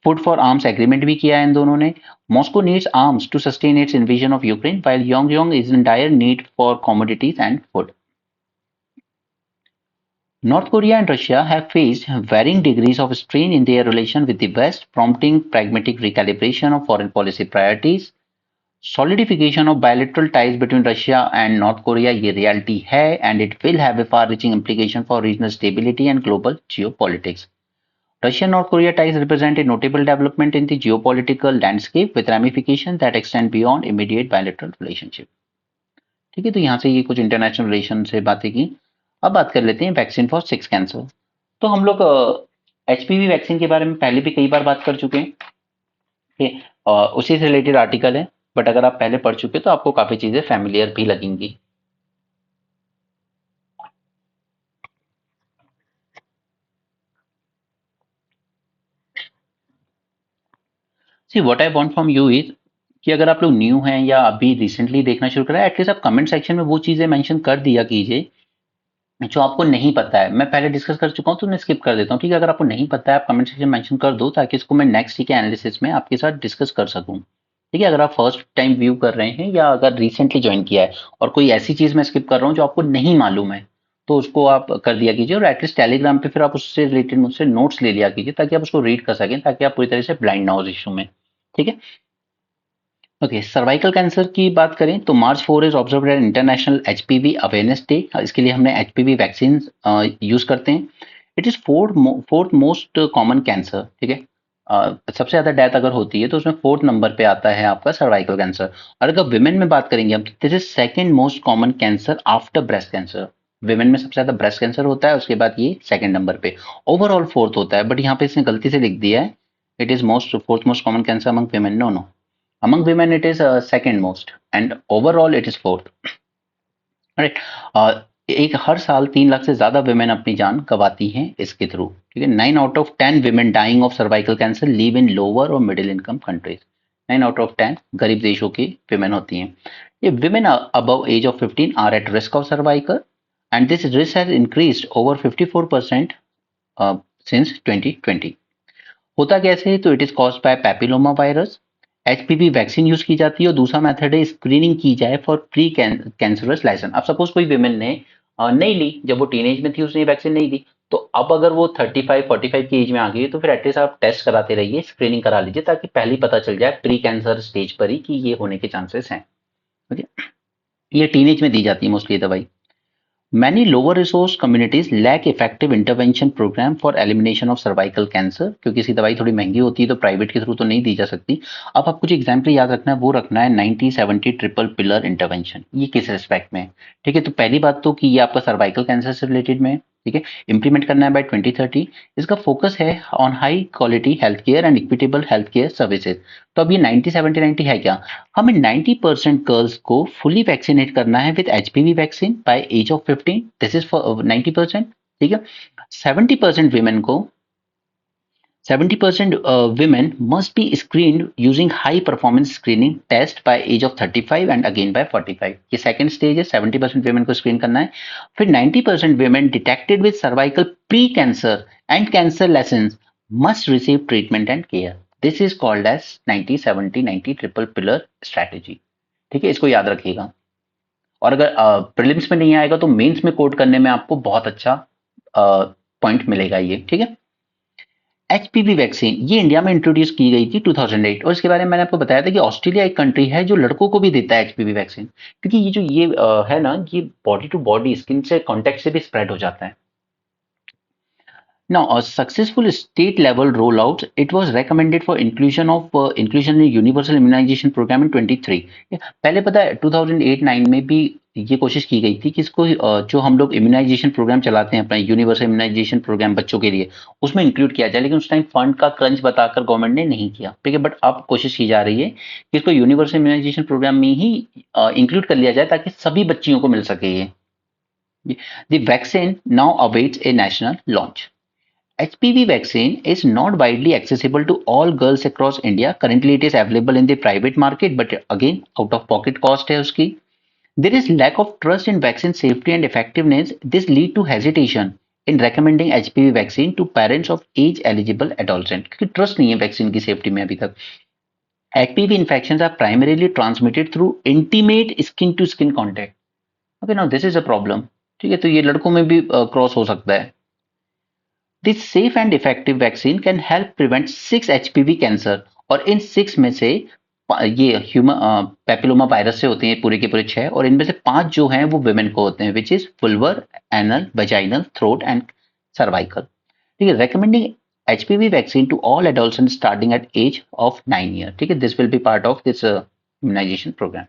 Food for arms agreement भी किया है इन दोनों ने। Moscow needs arms to sustain its invasion of Ukraine, while Yongyong is in dire need for commodities and food. North Korea and Russia have faced varying degrees of strain in their relation with the West, prompting pragmatic recalibration of foreign policy priorities. Solidification of bilateral ties between Russia and North Korea ये reality है, and it will have a far-reaching implication for regional stability and global geopolitics. Russia-North Korea ties represent a notable development in the geopolitical landscape with ramifications that extend beyond immediate bilateral relationship. ठीक है, तो यहाँ से ये कुछ international relation से बातें की। अब बात कर लेते हैं वैक्सीन फॉर 6 कैंसर। तो हम लोग एचपीवी वैक्सीन के बारे में पहले भी कई बार बात कर चुके हैं, ठीक है, उसी से रिलेटेड आर्टिकल है, बट अगर आप पहले पढ़ चुके तो आपको काफी चीजें फैमिलियर भी लगेंगी। See what I want from you is कि अगर आप लोग न्यू हैं या अभी रिसेंटली देखना शुरू करा, एटलीस्ट आप कमेंट सेक्शन में वो चीजें मेंशन कर दिया कीजिए जो आपको नहीं पता है। मैं पहले डिस्कस कर चुका हूँ तो मैं स्किप कर देता हूँ, ठीक है। अगर आपको नहीं पता है आप कमेंट सेक्शन में मेंशन कर दो ताकि इसको मैं नेक्स्ट के एनालिसिस में आपके साथ डिस्कस कर सकूँ, ठीक है। अगर आप फर्स्ट टाइम व्यू कर रहे हैं या अगर रिसेंटली ज्वाइन किया है और कोई ऐसी चीज मैं स्किप कर रहा हूँ जो आपको नहीं मालूम है, तो उसको आप कर दिया कीजिए और एटलीस्ट टेलीग्राम पे फिर आप उससे रिलेटेड मुझसे नोट्स ले लिया कीजिए ताकि आप उसको रीड कर सकें, ताकि आप पूरी तरह से ब्लाइंड ना हो इस इशू में, ठीक है। ओके, सर्वाइकल कैंसर की बात करें तो मार्च 4 is observe eight international HPV awareness day. इसके लिए हमने एचपीवी वैक्सीन यूज करते हैं। It is fourth most common cancer, ठीक है। सबसे ज्यादा डेथ अगर होती है तो उसमें फोर्थ नंबर पे आता है आपका सर्वाइकल कैंसर। और अगर विमेन में बात करेंगे हम तो this is second most common cancer after breast cancer. Women में सबसे ज्यादा ब्रेस्ट कैंसर होता है, उसके बाद ये सेकंड नंबर पे। ओवरऑल फोर्थ होता है, बट यहाँ पे इसने गलती से लिख दिया है it is fourth most common cancer among women. No no, among women it is second most and overall it is fourth, right. एक हर साल 3 लाख से ज्यादा विमेन अपनी जान गंवाती हैं इसके थ्रू, ठीक है। 9 out of 10 women dying of cervical cancer live in lower और middle income countries. 9 out of 10 गरीब देशों की विमेन होती हैं। ये women above age of 15 are at risk of cervical and this risk has increased over 54% since 2020। होता कैसे है तो it is caused by papilloma virus. HPV vaccine use की जाती है और दूसरा मेथड है स्क्रीनिंग की जाए फॉर प्री कैंसरस लाइसेंस। अब सपोज कोई विमेन ने नहीं ली, जब वो टीनेज में थी उसने वैक्सीन नहीं ली, तो अब अगर वो 35-45 की एज में आ गई तो फिर एटलीस्ट आप टेस्ट कराते रहिए, स्क्रीनिंग करा लीजिए ताकि पहले ही पता चल जाए प्री कैंसर स्टेज पर ही कि ये होने के चांसेस हैं। ओके, ये टीनेज में दी जाती है मोस्टली दवाई। Many lower resource communities lack effective intervention program for elimination of cervical cancer, क्योंकि इसकी दवाई थोड़ी महंगी होती है तो प्राइवेट के थ्रू तो नहीं दी जा सकती। अब आपको जो एग्जाम्पल याद रखना है वो रखना है 90-70 ट्रिपल पिलर इंटरवेंशन। ये किस रिस्पेक्ट में है, ठीक है। तो पहली बात तो कि ये आपका सर्वाइकल कैंसर से रिलेटेड में है, ठीक है। इंप्लीमेंट करना है बाय 2030। इसका फोकस है on high quality health care and equitable health care services. तो अब ये 90-70-90 है क्या, हमें 90% गर्ल्स को फुली वैक्सीनेट करना है with HPV vaccine by age of 15। This is for 90%, ठीक है। 70% विमेन को 70% women must be screened using high performance screening test by age of 35 and again by 45। ये सेकंड स्टेज है, 70% women को screen करना है। फिर 90% women detected with cervical pre-cancer and cancer lesions must receive treatment and care। This is called as 90-70-90 triple pillar strategy, ठीक है। इसको याद रखिएगा और अगर प्रीलिम्स में नहीं आएगा तो मेंस में कोड करने में आपको बहुत अच्छा पॉइंट मिलेगा ये, ठीक है। एचपीवी वैक्सीन ये इंडिया में इंट्रोड्यूस की गई थी 2008 और इसके बारे में मैंने आपको बताया था कि ऑस्ट्रेलिया एक कंट्री है जो लड़कों को भी देता है एचपीवी वैक्सीन, क्योंकि ये जो ये है ना, ये बॉडी टू बॉडी स्किन से कांटेक्ट से भी स्प्रेड हो जाता है। Now, a successful state level rollout, it was recommended for inclusion in universal immunization program in 23। पहले पता है 2008-9 में भी ये कोशिश की गई थी कि इसको जो हम लोग इम्यूनाइजेशन प्रोग्राम चलाते हैं अपना यूनिवर्सल इम्यूनाइजेशन प्रोग्राम बच्चों के लिए उसमें इंक्लूड किया जाए, लेकिन उस टाइम फंड का क्रंच बताकर गवर्नमेंट ने नहीं किया, ठीक है। बट अब कोशिश की जा रही है कि इसको यूनिवर्सल इम्यूनाइजेशन प्रोग्राम में ही इंक्लूड कर लिया जाए ताकि सभी बच्चियों को मिल सके ये। The vaccine now awaits a national launch। HPV vaccine is not widely accessible to all girls across India. Currently, it is available in the private market, but again, out of pocket cost है उसकी। There is lack of trust in vaccine safety and effectiveness. This lead to hesitation in recommending HPV vaccine to parents of age eligible adolescent, क्योंकि trust नहीं है vaccine की safety में अभी तक। HPV infections are primarily transmitted through intimate skin to skin contact। Okay, now this is a problem, ठीक है। तो ये लड़कों में भी क्रॉस हो सकता है। This safe and effective vaccine can help prevent 6 HPV cancer और इन 6 में से ये ह्यूमन पैपिलोमा वायरस से होते हैं पूरे के पूरे 6 और इनमें से 5 जो हैं वो विमेन को होते हैं which is vulvar, anal, vaginal, throat and cervical, ठीक है। Recommending HPV vaccine to all adolescent starting at age of 9 year, ठीक है। This will be part of this immunization program,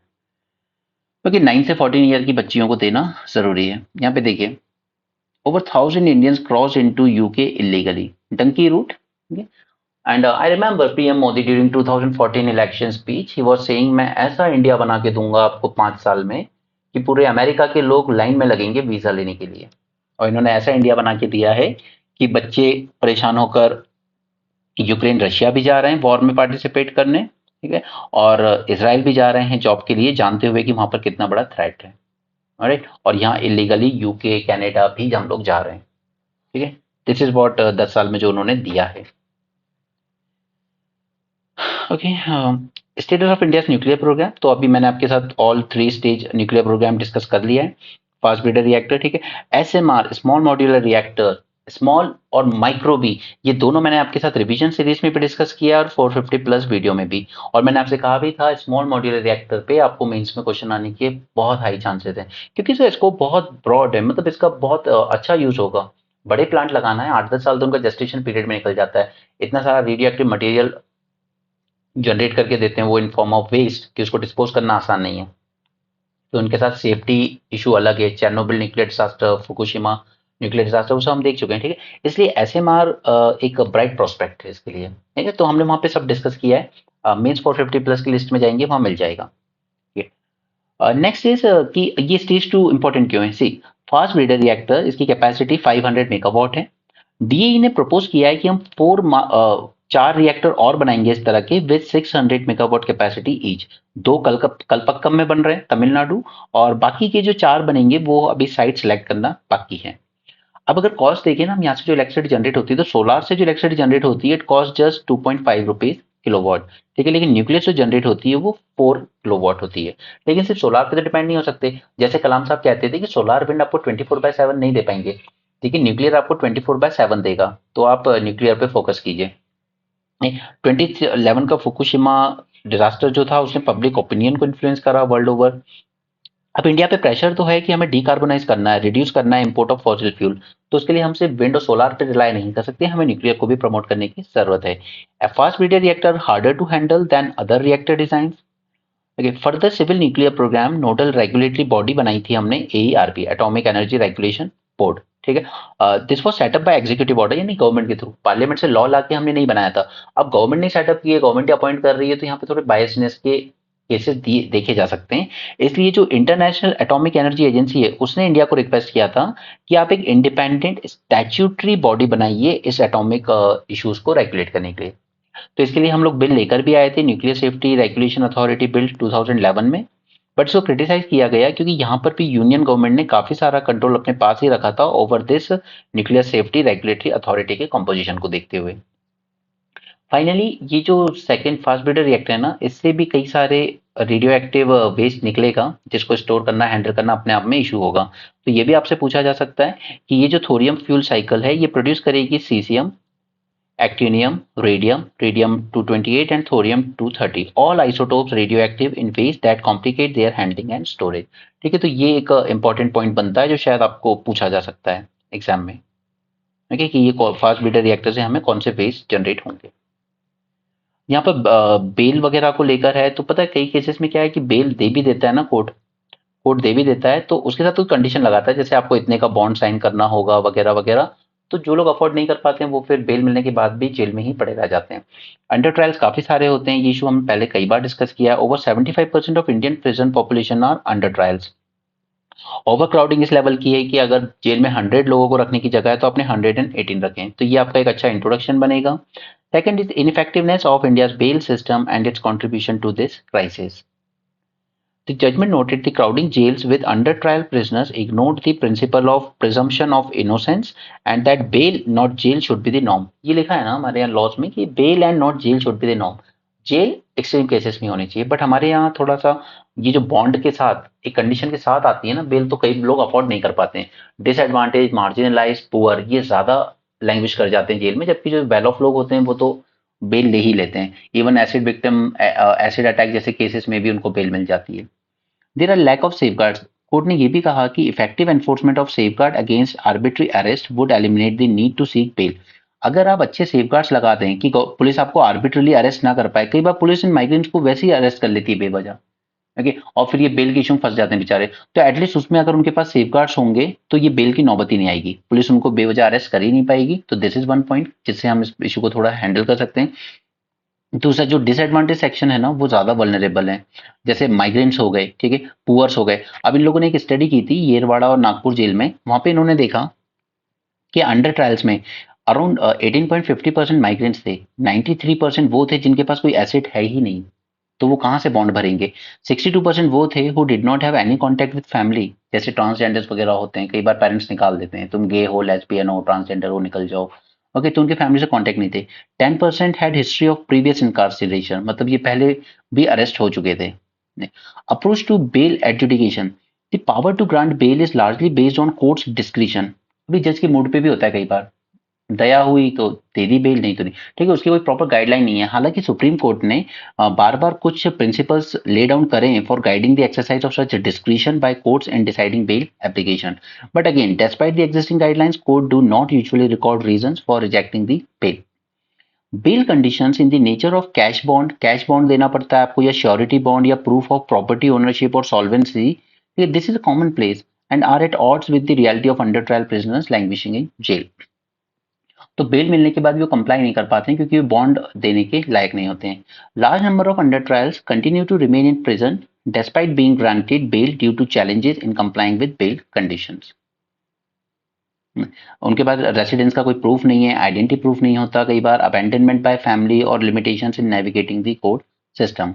क्योंकि 9 से 14 ईयर की बच्चियों को देना जरूरी है। यहाँ पे देखिए over 1,000 Indians crossed into UK illegally, donkey route, okay? And I remember PM Modi during 2014 election speech, he was saying मैं ऐसा इंडिया बना के दूंगा आपको 5 साल में कि पूरे अमेरिका के लोग लाइन में लगेंगे वीजा लेने के लिए। और इन्होंने ऐसा इंडिया बना के दिया है कि बच्चे परेशान होकर यूक्रेन रशिया भी जा रहे हैं वॉर में पार्टिसिपेट करने, ठीक है, और इसराइल भी जा रहे हैं जॉब के लिए, जानते हुए कि वहां पर कितना बड़ा थ्रेट है। ऑलराइट, और यहाँ इलीगली यूके कनाडा भी हम लोग जा रहे हैं, ठीक है। दिस इज वॉट 10 साल में जो उन्होंने दिया है। Okay, status of India nuclear programme, तो अभी मैंने आपके साथ all 3 stage nuclear programme discuss कर लिया है। फास्ट ब्रीडर रिएक्टर, ठीक है, SMR small modular reactor, small और माइक्रो भी, ये दोनों मैंने आपके साथ रिवीजन सीरीज में भी डिस्कस किया और 450 प्लस वीडियो में भी। और मैंने आपसे कहा भी था स्मॉल मॉड्यूलर रिएक्टर पे आपको मेंस में क्वेश्चन आने के बहुत हाई चांसेस हैं, क्योंकि इसका स्कोप बहुत ब्रॉड है, मतलब इसका बहुत अच्छा यूज होगा। बड़े प्लांट लगाना है, 8-10 साल तो उनका जेस्टेशन पीरियड में निकल जाता है। इतना सारा रेडियो एक्टिव मटेरियल जनरेट करके देते हैं वो इन फॉर्म ऑफ वेस्ट कि उसको डिस्पोज करना आसान नहीं है। तो उनके साथ सेफ्टी इशू अलग है, Chernobyl nuclear disaster, Fukushima nuclear disaster, वो सब हम देख चुके हैं, ठीक है। इसलिए एसएमआर एक ब्राइट प्रोस्पेक्ट है इसके लिए, ठीक है। तो हमने वहाँ पे सब डिस्कस किया है, मीन्स 450 प्लस की लिस्ट में जाएंगे वहाँ मिल जाएगा। नेक्स्ट इज कि ये स्टेज 2 इंपॉर्टेंट क्यों है। सी, फास्ट ब्रीडर रिएक्टर, इसकी कैपेसिटी 500 मेगावाट है। डीईई ने प्रपोज किया है कि हम 4 रिएक्टर और बनाएंगे इस तरह के with 600 megawatt capacity each. 2 Kalpakkam में बन रहे हैं तमिलनाडु, और बाकी के जो 4 बनेंगे वो अभी साइट सेलेक्ट करना बाकी है। अब अगर कॉस्ट देखें ना, हम यहाँ से जो इलेक्ट्रिसिटी जनरेट होती है, तो सोलार से जो इलेक्ट्रिसिटी जनरेट होती है it cost just 2.5 rupees kilowatt, ठीक है। लेकिन न्यूक्लियर से जनरेट होती है वो 4 किलोवाट होती है। लेकिन सिर्फ सोलार पे तो डिपेंड नहीं हो सकते, जैसे कलाम साहब कहते थे कि सोलार विंड आपको 24/7 नहीं दे पाएंगे, लेकिन न्यूक्लियर आपको 24/7 देगा, तो आप न्यूक्लियर पे फोकस कीजिए। 2011 का फुकुशिमा डिजास्टर जो था उसने पब्लिक ओपिनियन को इन्फ्लुएंस करा वर्ल्ड ओवर। अब इंडिया पे प्रेशर तो है कि हमें डीकार्बोनाइज करना है, रिड्यूस करना है इंपोर्ट ऑफ फॉसिल फ्यूल, तो उसके लिए हम सिर्फ विंड और सोलार पे रिलाई नहीं कर सकते, हमें न्यूक्लियर को भी प्रमोट करने की जरूरत है। A fast breeder reactor harder to handle than other reactor designs. Okay, further civil nuclear programme nodal regulatory body बनाई थी हमने, AERB, atomic energy regulation board, ठीक है। This was set up by executive order, यानी गवर्नमेंट के through, parliament से law लाके हमने नहीं बनाया था। अब गवर्नमेंट ने सेटअप किया, गवर्नमेंट अपॉइंट कर रही है, तो यहाँ पे थोड़े बायसनेस के केसेस देखे जा सकते हैं। इसलिए जो इंटरनेशनल एटॉमिक एनर्जी एजेंसी है उसने इंडिया को रिक्वेस्ट किया था कि आप एक इंडिपेंडेंट स्टैट्यूटरी बॉडी बनाइए इस एटॉमिक इश्यूज को रेगुलेट करने के लिए। तो इसके लिए हम लोग बिल लेकर भी आए थे, nuclear safety regulation authority bill 2011 में, बट इसको क्रिटिसाइज किया गया क्योंकि यहाँ पर भी यूनियन गवर्नमेंट ने काफी सारा कंट्रोल अपने पास ही रखा था over this nuclear safety regulatory authority के कंपोजिशन को देखते हुए। फाइनली ये जो सेकेंड फास्ट ब्रीडर रिएक्टर है ना, इससे भी कई सारे रेडियो एक्टिव वेस्ट निकलेगा जिसको स्टोर करना, हैंडल करना अपने आप में इशू होगा। तो ये भी आपसे पूछा जा सकता है कि ये जो थोरियम फ्यूल साइकिल है ये प्रोड्यूस करेगी caesium, actinium, radium-228 and thorium-230, all isotopes radioactive in ways that complicate their handling and storage। ठीक है, तो ये एक इंपॉर्टेंट पॉइंट बनता है जो शायद आपको पूछा जा सकता है एग्जाम में, ठीक है, कि ये फास्ट ब्रीडर रिएक्टर से हमें कौन से वेस्ट जनरेट होंगे। यहाँ पर बेल वगैरह को लेकर है, तो पता है कई केसेस में क्या है कि बेल दे भी देता है ना, कोर्ट कोर्ट दे भी देता है, तो उसके साथ कोई कंडीशन लगाता है, जैसे आपको इतने का बॉन्ड साइन करना होगा वगैरह वगैरह। तो जो लोग अफोर्ड नहीं कर पाते हैं वो फिर बेल मिलने के बाद भी जेल में ही पड़े रह जाते हैं। अंडर ट्रायल्स काफी सारे होते हैं, ये इशू हम पहले कई बार डिस्कस किया है। Over 75% of Indian prison population are under trials. Over crowding इस लेवल की है कि अगर जेल में 100 लोगों को रखने की जगह है तो आपने 118 रखें, तो ये आपका एक अच्छा इंट्रोडक्शन बनेगा। Second is ineffectiveness of India's bail system and its contribution to this crisis. The judgment noted the crowding jails with under-trial prisoners ignored the principle of presumption of innocence and that bail not jail should be the norm। ये लिखा है ना हमारे यहाँ laws में कि bail and not jail should be the norm। Jail extreme cases में होनी चाहिए, बट हमारे यहाँ थोड़ा सा ये जो बॉन्ड के साथ एक कंडीशन के साथ आती है ना बेल, तो कई लोग अफोर्ड नहीं कर पाते हैं। डिसएडवांटेज, मार्जिनलाइज, पुअर, ये ज्यादा लैंग्वेज कर जाते हैं जेल में, जबकि जो वेल ऑफ लोग होते हैं वो तो बेल ले ही लेते हैं। Even acid victim, acid attack जैसे केसेस में भी उनको बेल मिल जाती है। There are lack of safeguards. Court ने यह भी कहा कि effective enforcement of safeguard against arbitrary arrest would eliminate the need to seek bail. अगर आप अच्छे सेफगार्ड्स लगा दें कि पुलिस आपको आर्बिट्रली अरेस्ट ना कर पाए, कई बार पुलिस इन माइग्रेंट्स को वैसे ही अरेस्ट कर लेती है बेवजह, ओके, और फिर ये बेल के इशू में फंस जाते हैं बेचारे। तो एटलीस्ट उसमें अगर उनके पास सेफगार्ड्स होंगे तो ये बेल की नौबत ही नहीं आएगी, पुलिस उनको बेवजह अरेस्ट कर ही नहीं पाएगी। तो दिस इज वन पॉइंट जिससे हम इस इशू को थोड़ा हैंडल कर सकते हैं। दूसरा जो डिसएडवांटेज सेक्शन है ना वो ज्यादा वल्नरेबल है, जैसे माइग्रेंट्स हो गए, ठीक है, पुअर्स हो गए। अब इन लोगों ने एक स्टडी की थी येरवाड़ा और नागपुर जेल में, वहां पे इन्होंने देखा कि अंडर ट्रायल्स में अराउंड 18.50% माइग्रेंट्स थे, 93% वो थे जिनके पास कोई एसेट है ही नहीं, तो वो कहाँ से बॉन्ड भरेंगे। 62% वो थे who did not have any contact with family, जैसे ट्रांसजेंडर्स वगैरह होते हैं, कई बार पेरेंट्स निकाल देते हैं, तुम गे हो, लेस्बियन हो, ट्रांसजेंडर हो, निकल जाओ। ओके, तो उनके फैमिली से कॉन्टेक्ट नहीं थे। 10% had history of previous incarceration, मतलब ये पहले भी अरेस्ट हो चुके थे। Approach to bail adjudication, the power to grant bail is largely based on court's discretion. अभी जज के मूड पे भी होता है, कई बार दया हुई तो दे दी बेल, नहीं तो नहीं, ठीक है, उसकी कोई प्रॉपर गाइडलाइन नहीं है। हालांकि सुप्रीम कोर्ट ने बार बार कुछ प्रिंसिपल्स ले डाउन करें for guiding the exercise of such discretion by courts in deciding bail application, but again despite the existing guidelines, court do not usually record reasons for rejecting the bail. Bail conditions in the nature of cash bond देना पड़ता है आपको, या surety bond, या proof of property ownership और solvency, this is a common place and are at odds with the reality of under trial prisoners languishing in jail. तो bail मिलने के बाद भी वो कंप्लाई नहीं कर पाते हैं क्योंकि वो बॉन्ड देने के लायक नहीं होते हैं। Large number of under trials continue to remain in prison despite being granted bail due to challenges in complying with bail conditions। उनके पास रेसिडेंस का कोई प्रूफ नहीं है, आइडेंटिटी प्रूफ नहीं होता, कई बार अबैंडनमेंट बाय फैमिली और limitations in navigating the court system.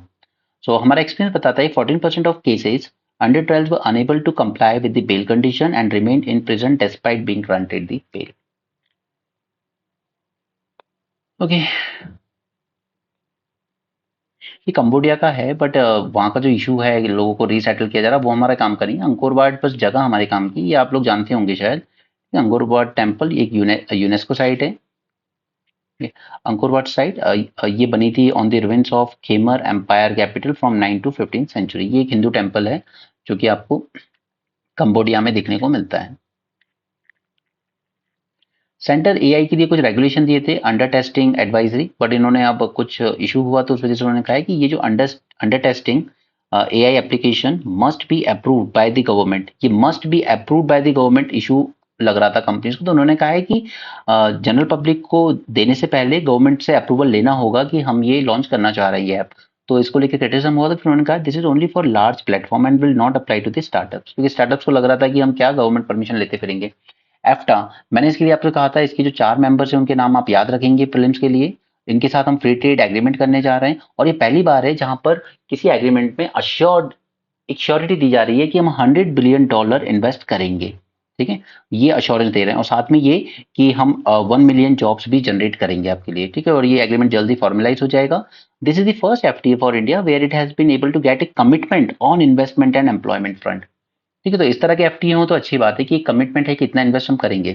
So हमारा एक्सपीरियंस बताता है 14% of cases under trials were unable to comply with the bail condition and remain in prison despite being granted the bail. Okay, ये Cambodia का है, but वहाँ का जो issue है लोगों को रीसेटल किया जा रहा है, वो हमारा काम का नहीं है। अंकोर वाट बस जगह हमारे काम की, ये आप लोग जानते होंगे शायद। अंकोर वाट टेम्पल एक यूनेस्को साइट है। अंकोर वाट साइट ये बनी थी on the ruins of Khmer empire capital from 9 to 15 century. ये एक हिंदू टेम्पल है जो कि आपको कंबोडिया में देखने को मिलता है। सेंटर एआई के लिए कुछ रेगुलेशन दिए थे, अंडर टेस्टिंग एडवाइजरी, बट इन्होंने अब कुछ इशू हुआ तो उस वजह से उन्होंने कहा है कि ये जो under testing AI application must be approved by the government, ये must be approved by the government issue लग रहा था कंपनीज को। तो उन्होंने कहा है कि जनरल पब्लिक को देने से पहले गवर्नमेंट से अप्रूवल लेना होगा कि हम ये लॉन्च करना चाह रहे हैं ऐप। तो इसको लेकर क्रिटिसिज्म हुआ, तो फिर उन्होंने कहा this is only for large platform and will not apply to the startups, क्योंकि स्टार्टअप्स को लग रहा था कि हम क्या गवर्नमेंट परमिशन लेते फिरेंगे। एफ्टा, मैंने इसके लिए आपसे कहा था इसके जो 4 मेंबर्स हैं उनके नाम आप याद रखेंगे प्रीलिम्स के लिए। इनके साथ हम फ्री ट्रेड एग्रीमेंट करने जा रहे हैं और ये पहली बार है जहां पर किसी एग्रीमेंट में अश्योर्ड एक श्योरिटी दी जा रही है कि हम $100 बिलियन इन्वेस्ट करेंगे। ठीक है, ये अश्योरेंस दे रहे हैं और साथ में ये कि हम 1 मिलियन जॉब्स भी जनरेट करेंगे आपके लिए। ठीक है, और ये एग्रीमेंट जल्दी फॉर्मलाइज हो जाएगा। This is the first FTA for India where it has been able to get a commitment on investment and employment front. ठीक है, तो इस तरह के एफटीए हो तो अच्छी बात है कि कमिटमेंट है कि इतना इन्वेस्ट हम करेंगे,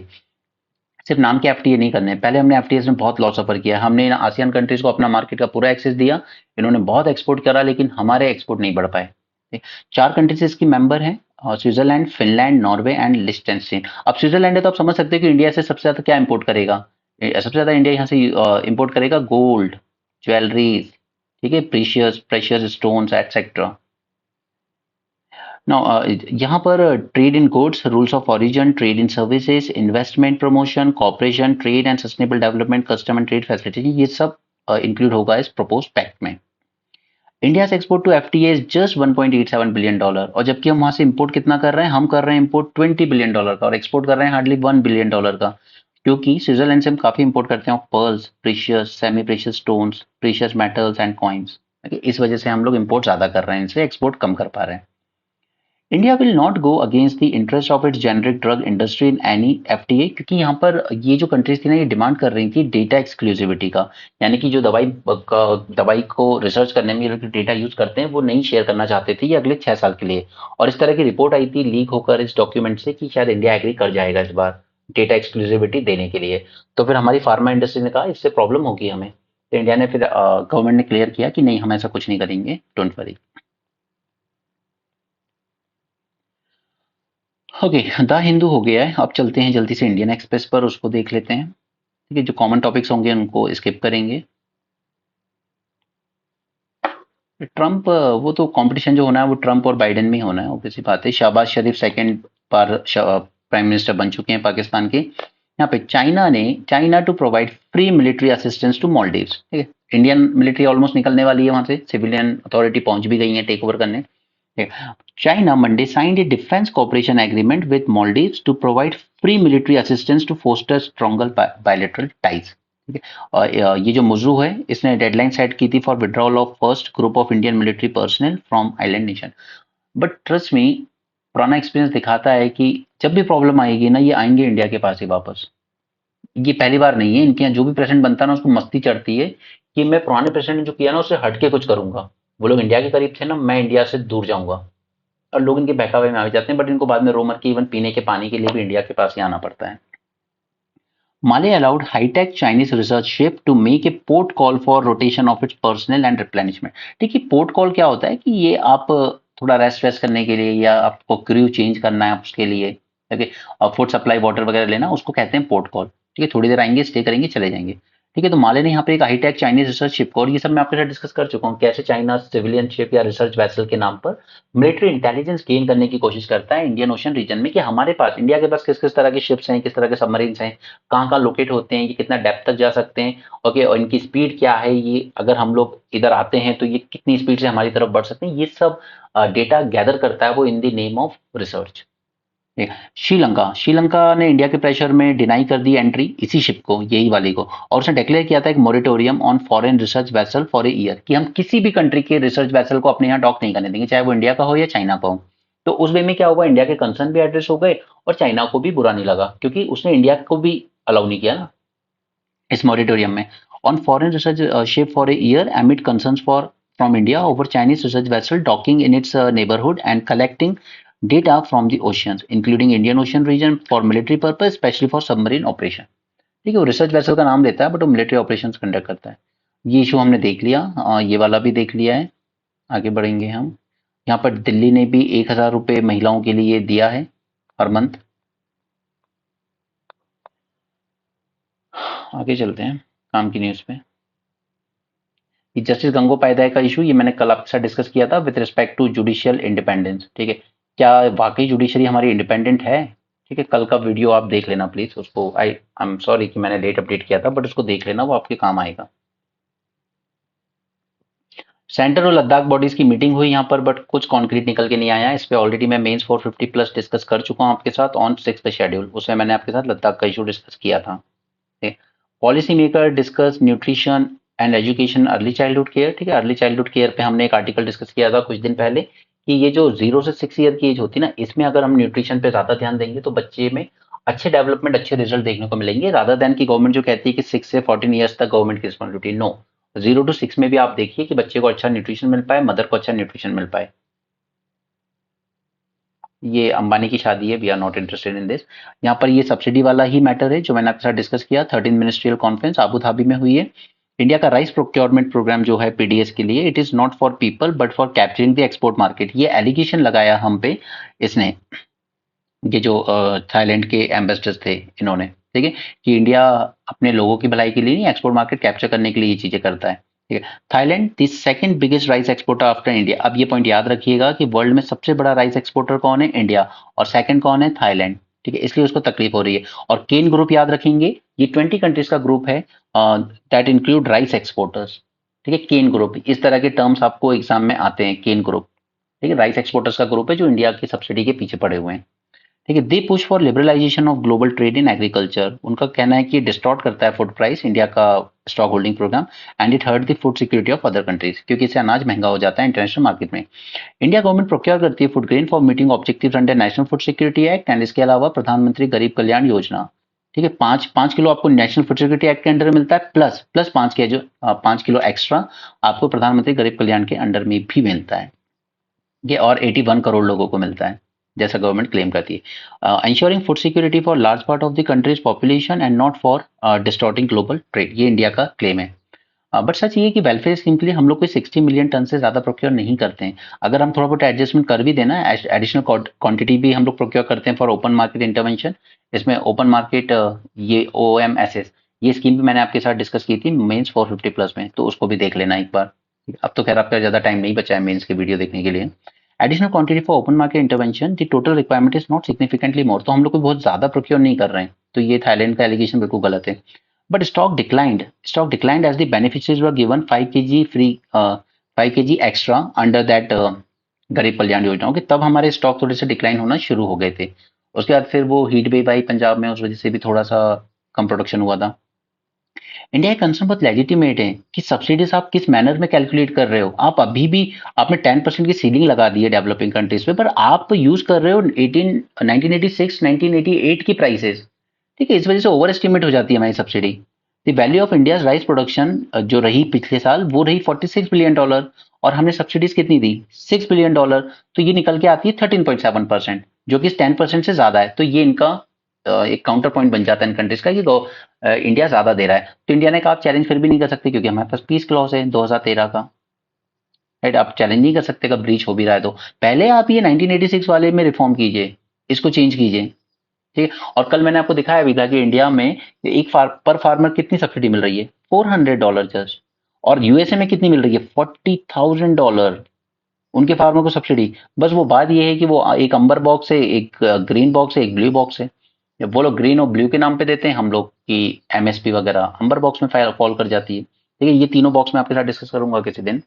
सिर्फ नाम के एफटीए नहीं करने। पहले हमने एफटीएस में बहुत लॉस सफर किया, हमने इन आसियान कंट्रीज को अपना मार्केट का पूरा एक्सेस दिया, इन्होंने बहुत एक्सपोर्ट करा लेकिन हमारे एक्सपोर्ट नहीं बढ़ पाए। 4 कंट्रीज इसकी मेंबर हैं, स्विट्जरलैंड, फिनलैंड, नॉर्वे एंड लिechtenstein। अब स्विट्जरलैंड है तो आप समझ सकते हैं कि इंडिया से सबसे ज्यादा क्या इंपोर्ट करेगा। सबसे ज्यादा इंडिया यहाँ से इंपोर्ट करेगा गोल्ड, ज्वेलरीज, ठीक है, precious precious stones etcetera. Now, यहाँ पर trade in goods, rules of origin, trade in services, investment promotion, cooperation, trade and sustainable development, custom and trade facility, ये सब इंक्लूड होगा इस प्रपोज पैक्ट में। इंडिया से export to FTA is just $1.87 billion, और जबकि हम वहां से इंपोर्ट कितना कर रहे हैं, हम कर रहे हैं इंपोर्ट $20 बिलियन का और एक्सपोर्ट कर रहे हैं हार्डली $1 बिलियन का, क्योंकि स्विट्जरलैंड से हम काफी इंपोर्ट करते हैं pearls, precious, semi precious stones, precious metals and coins. इस वजह से हम लोग इंपोर्ट ज्यादा कर रहे हैं, इनसे एक्सपोर्ट कम कर पा रहे हैं। India will not go against the interest of its generic drug industry in any FTA, क्योंकि यहाँ पर ये जो कंट्रीज थी ना, ये डिमांड कर रही थी डेटा एक्सक्लूसिविटी का, यानी कि जो दवाई को रिसर्च करने में ये लोग डेटा यूज करते हैं वो नहीं शेयर करना चाहते थे ये अगले 6 साल के लिए। और इस तरह की रिपोर्ट आई थी लीक होकर इस डॉक्यूमेंट से कि शायद इंडिया एग्री कर जाएगा इस बार डेटा एक्सक्लूसिविटी देने के लिए। तो फिर हमारी फार्मा इंडस्ट्री ने कहा इससे प्रॉब्लम होगी हमें, तो इंडिया ने फिर गवर्नमेंट ने क्लियर किया कि नहीं हम ऐसा कुछ नहीं करेंगे, don't worry. Okay, the Hindu हो गया है, अब चलते हैं जल्दी से इंडियन एक्सप्रेस पर, उसको देख लेते हैं। ठीक है, जो कॉमन टॉपिक्स होंगे उनको स्किप करेंगे। ट्रम्प, वो तो कंपटीशन जो होना है वो ट्रम्प और बाइडेन में ही होना है, ऑब्वियसली बात है। शहबाज शरीफ सेकंड बार प्राइम मिनिस्टर बन चुके हैं पाकिस्तान के। यहाँ पे China to provide free military assistance to Maldives. ठीक है, इंडियन मिलिट्री ऑलमोस्ट निकलने वाली है वहां से, सिविलियन अथॉरिटी पहुंच भी गई है टेक ओवर करने। China Monday signed a defense cooperation agreement with Maldives to provide free military assistance to foster stronger bilateral ties. ठीक है, और ये जो मुजरू है इसने डेडलाइन सेट की थी for withdrawal of first group of Indian military personnel from island nation. But trust me, पुराना एक्सपीरियंस दिखाता है कि जब भी प्रॉब्लम आएगी ना, ये आएंगे इंडिया के पास ही वापस। ये पहली बार नहीं है, इनके यहाँ जो भी प्रेसिडेंट बनता है ना उसको मस्ती चढ़ती है कि मैं पुराने प्रेसिडेंट ने जो किया ना उससे हट के कुछ करूंगा। वो लोग इंडिया के करीब थे ना, मैं इंडिया से दूर जाऊंगा। और लोग इनके बहकावे में आ जाते हैं, बट इनको बाद में रोमर के इवन पीने के पानी के लिए भी इंडिया के पास ही आना पड़ता है। Mali allowed high-tech Chinese research ship to make a port call for rotation of its personnel and replenishment। देखिए पोर्ट कॉल क्या होता है कि ये आप थोड़ा रेस्ट वेस्ट करने के लिए या आपको क्रू चेंज करना है उसके लिए, ठीक है, फूड सप्लाई वाटर वगैरह लेना, उसको कहते हैं पोर्ट कॉल। ठीक है, थोड़ी देर आएंगे, स्टे करेंगे, चले जाएंगे। ठीक है, तो माले ने यहाँ पे एक हाईटेक चाइनीज रिसर्च शिप को, और ये सब मैं आपके साथ डिस्कस कर चुका हूँ कैसे चाइना सिविलियन शिप या रिसर्च वेसल के नाम पर मिलिट्री इंटेलिजेंस गेन करने की कोशिश करता है इंडियन ओशन रीजन में, कि हमारे पास इंडिया के पास किस किस तरह के शिप्स हैं, किस तरह के सबमरीन्स हैं, कहाँ कहाँ लोकेट होते हैं, ये कितना डेप्थ तक जा सकते हैं, ओके, और इनकी स्पीड क्या है, ये अगर हम लोग इधर आते हैं तो ये कितनी स्पीड से हमारी तरफ बढ़ सकते हैं, ये सब डेटा गैदर करता है वो in the name of research. Sri Lanka Sri Lanka ने इंडिया के प्रेशर में डिनाई कर दी एंट्री इसी शिप को, यही वाली को, और उसने डिक्लेयर किया था एक moratorium on foreign research vessel for a year, कि हम किसी भी कंट्री के रिसर्च वेसल को अपने यहाँ डॉक नहीं करने देंगे, चाहे वो इंडिया का हो या चाइना का हो। तो उस वे में क्या हुआ, इंडिया के कंसर्न भी एड्रेस हो गए और चाइना को भी बुरा नहीं लगा, क्योंकि उसने इंडिया को भी अलाउ नहीं किया ना इस मॉरिटोरियम में। On foreign research ship for a year एमिड concerns for from India over Chinese research vessel docking in its neighbourhood and collecting data from the oceans, including Indian Ocean region for military purpose, especially for submarine operation। ठीक है, वो research vessel का नाम लेता है but वो military operations conduct करता है। ये इशू हमने देख लिया, ये वाला भी देख लिया है। आगे बढ़ेंगे हम। यहाँ पर दिल्ली ने भी 1,000 रुपये महिलाओं के लिए दिया है हर मंथ। आगे चलते हैं काम की न्यूज़ पे। ये जस्टिस गंगोपाध्याय का इशू, ये मैंने कल आपके साथ डिस्कस किया था with respect to judicial independence. ठीक है, क्या वाकई जुडिशरी हमारी इंडिपेंडेंट है? ठीक है, कल का वीडियो आप देख लेना प्लीज उसको। आई एम सॉरी कि मैंने लेट अपडेट किया था, बट उसको देख लेना, वो आपके काम आएगा। सेंटर और लद्दाख बॉडीज की मीटिंग हुई यहाँ पर, बट कुछ कॉन्क्रीट निकल के नहीं आया। इस पे ऑलरेडी मैं मेंस 450 प्लस डिस्कस कर चुका हूँ आपके साथ ऑन 6th शेड्यूल, उसमें मैंने आपके साथ लद्दाख का इशू डिस्कस किया था। Policy maker discuss nutrition and education early childhood care. ठीक है, अर्ली चाइल्डहुड केयर पे हमने एक आर्टिकल डिस्कस किया था कुछ दिन पहले कि ये जो 0 से 6 ईयर की एज होती है ना, इसमें अगर हम न्यूट्रिशन पे ज्यादा ध्यान देंगे तो बच्चे में अच्छे डेवलपमेंट, अच्छे रिजल्ट देखने को मिलेंगे, रादर देन की गवर्नमेंट जो कहती है कि 6 से 14 ईयर्स तक गवर्नमेंट की रिस्पॉन्सिबिलिटी। नो, 0 to 6 में भी आप देखिए कि बच्चे को अच्छा न्यूट्रिशन मिल पाए, मदर को अच्छा न्यूट्रिशन मिल पाए। ये अंबानी की शादी है, we are not interested in this. यहाँ पर ये सब्सिडी वाला ही मैटर है जो मैंने आपके साथ डिस्कस किया। 13 मिनिस्ट्रियल कॉन्फ्रेंस आबू धाबी में हुई है। इंडिया का राइस प्रोक्योरमेंट प्रोग्राम जो है पीडीएस के लिए, it is not for people but for capturing the export market. ये एलिगेशन लगाया हम पे इसने, ये जो थाईलैंड के एम्बेसडर्स थे इन्होंने, ठीक है, कि इंडिया अपने लोगों की भलाई के लिए नहीं, एक्सपोर्ट मार्केट कैप्चर करने के लिए ये चीजें करता है। ठीक है, Thailand the second biggest rice exporter after India. अब ये पॉइंट याद रखिएगा कि वर्ल्ड में सबसे बड़ा राइस एक्सपोर्टर कौन है? इंडिया, और सेकंड कौन है? थाईलैंड। ठीक है, इसलिए उसको तकलीफ हो रही है। और केन ग्रुप याद रखेंगे, ये 20 कंट्रीज का ग्रुप है दैट इंक्लूड राइस एक्सपोर्टर्स। ठीक है, केन ग्रुप, इस तरह के टर्म्स आपको एग्जाम में आते हैं, केन ग्रुप। ठीक है, राइस एक्सपोर्टर्स का ग्रुप है जो इंडिया की सब्सिडी के पीछे पड़े हुए हैं। ठीक है, they push for liberalisation of global trade in agriculture. उनका कहना है कि डिस्टॉर्ट करता है फूड प्राइस इंडिया का stock holding programme, and it hurt the food security of other countries, क्योंकि इससे अनाज महंगा हो जाता है इंटरनेशनल मार्केट में। इंडिया गवर्नमेंट प्रोक्योर करती है food grain for meeting objectives under National Food Security Act, and इसके अलावा प्रधानमंत्री गरीब कल्याण योजना। ठीक है, 5 किलो आपको नेशनल फूड सिक्योरिटी एक्ट के अंडर मिलता है, प्लस प्लस 5 किलो एक्स्ट्रा आपको प्रधानमंत्री गरीब कल्याण के अंडर में भी मिलता है। ये और 81 करोड़ लोगों को मिलता है जैसा गवर्नमेंट क्लेम करती है। Ensuring food security for large part of the countries population and not for distorting global trade, ये इंडिया का क्लेम है। बट सच ये है कि वेलफेयर स्कीम के लिए हम लोग कोई 60 मिलियन टन से ज्यादा प्रोक्योर नहीं करते हैं। अगर हम थोड़ा बहुत एडजस्टमेंट कर भी देना, एडिशनल क्वांटिटी भी हम लोग प्रोक्योर करते हैं फॉर ओपन मार्केट इंटरवेंशन। इसमें ओपन मार्केट ये OMSS, ये स्कीम भी मैंने आपके साथ डिस्कस की थी मेंस 450 प्लस में, तो उसको भी देख लेना एक बार। अब तो खैर आपका ज्यादा टाइम नहीं बचा है मेंस के वीडियो देखने के लिए। Additional quantity for open market intervention, the total requirement is not significantly more. तो हम लोग को बहुत ज्यादा प्रोक्योर नहीं कर रहे हैं, तो ये थाईलैंड का एलिगेशन बिल्कुल गलत है। But stock declined as the beneficiaries were given 5 kg free 5 kg extra under that गरीब कल्याण योजनाओं के, तब हमारे स्टॉक थोड़े से डिक्लाइन होना शुरू हो गए थे। उसके बाद फिर वो हीट वेव आई पंजाब में, उस वजह से भी थोड़ा सा कम प्रोडक्शन हुआ था। इंडिया का कंसर्न बहुत लेजिटिमेट है कि सब्सिडीज आप किस मैनर में कैलकुलेट कर रहे हो। आप अभी भी आपने 10% की सीलिंग लगा दी है डेवलपिंग कंट्रीज पे, पर आप यूज कर रहे हो 1986 1988 की प्राइसेस। ठीक है, इस वजह से ओवर एस्टिमेट हो जाती है हमारी subsidy. The value of India rice production जो रही पिछले साल, वो रही $46 बिलियन, और हमने सब्सिडीज कितनी दी, $6 बिलियन। तो ये निकल के आती है 13.7%, जो कि 10% से ज्यादा है। तो ये इनका एक काउंटर पॉइंट बन जाता है इन कंट्रीज का कि इंडिया ज्यादा दे रहा है। तो इंडिया ने कहा आप चैलेंज फिर भी नहीं कर सकते, क्योंकि हमारे पास पीस क्लॉज है 2013 का। राइट, आप चैलेंज नहीं कर सकते, कब ब्रीच हो भी रहा है तो पहले आप ये 1986 वाले में रिफॉर्म कीजिए, इसको चेंज कीजिए। ठीक है, और कल मैंने आपको दिखाया भी था कि इंडिया में पर फार्मर कितनी सब्सिडी मिल रही है, $400 जस्ट। और यूएसए में कितनी मिल रही है, $40,000 उनके फार्मर को सब्सिडी। बस वो बात ये है कि वो एक अंबर बॉक्स है, एक ग्रीन बॉक्स है, एक ब्लू बॉक्स है। जब वो लोग ग्रीन और ब्लू के नाम पे देते हैं, हम लोग की एमएसपी वगैरह अंबर बॉक्स में फॉल कर जाती है। ठीक है, ये तीनों बॉक्स में आपके साथ डिस्कस करूंगा किसी दिन।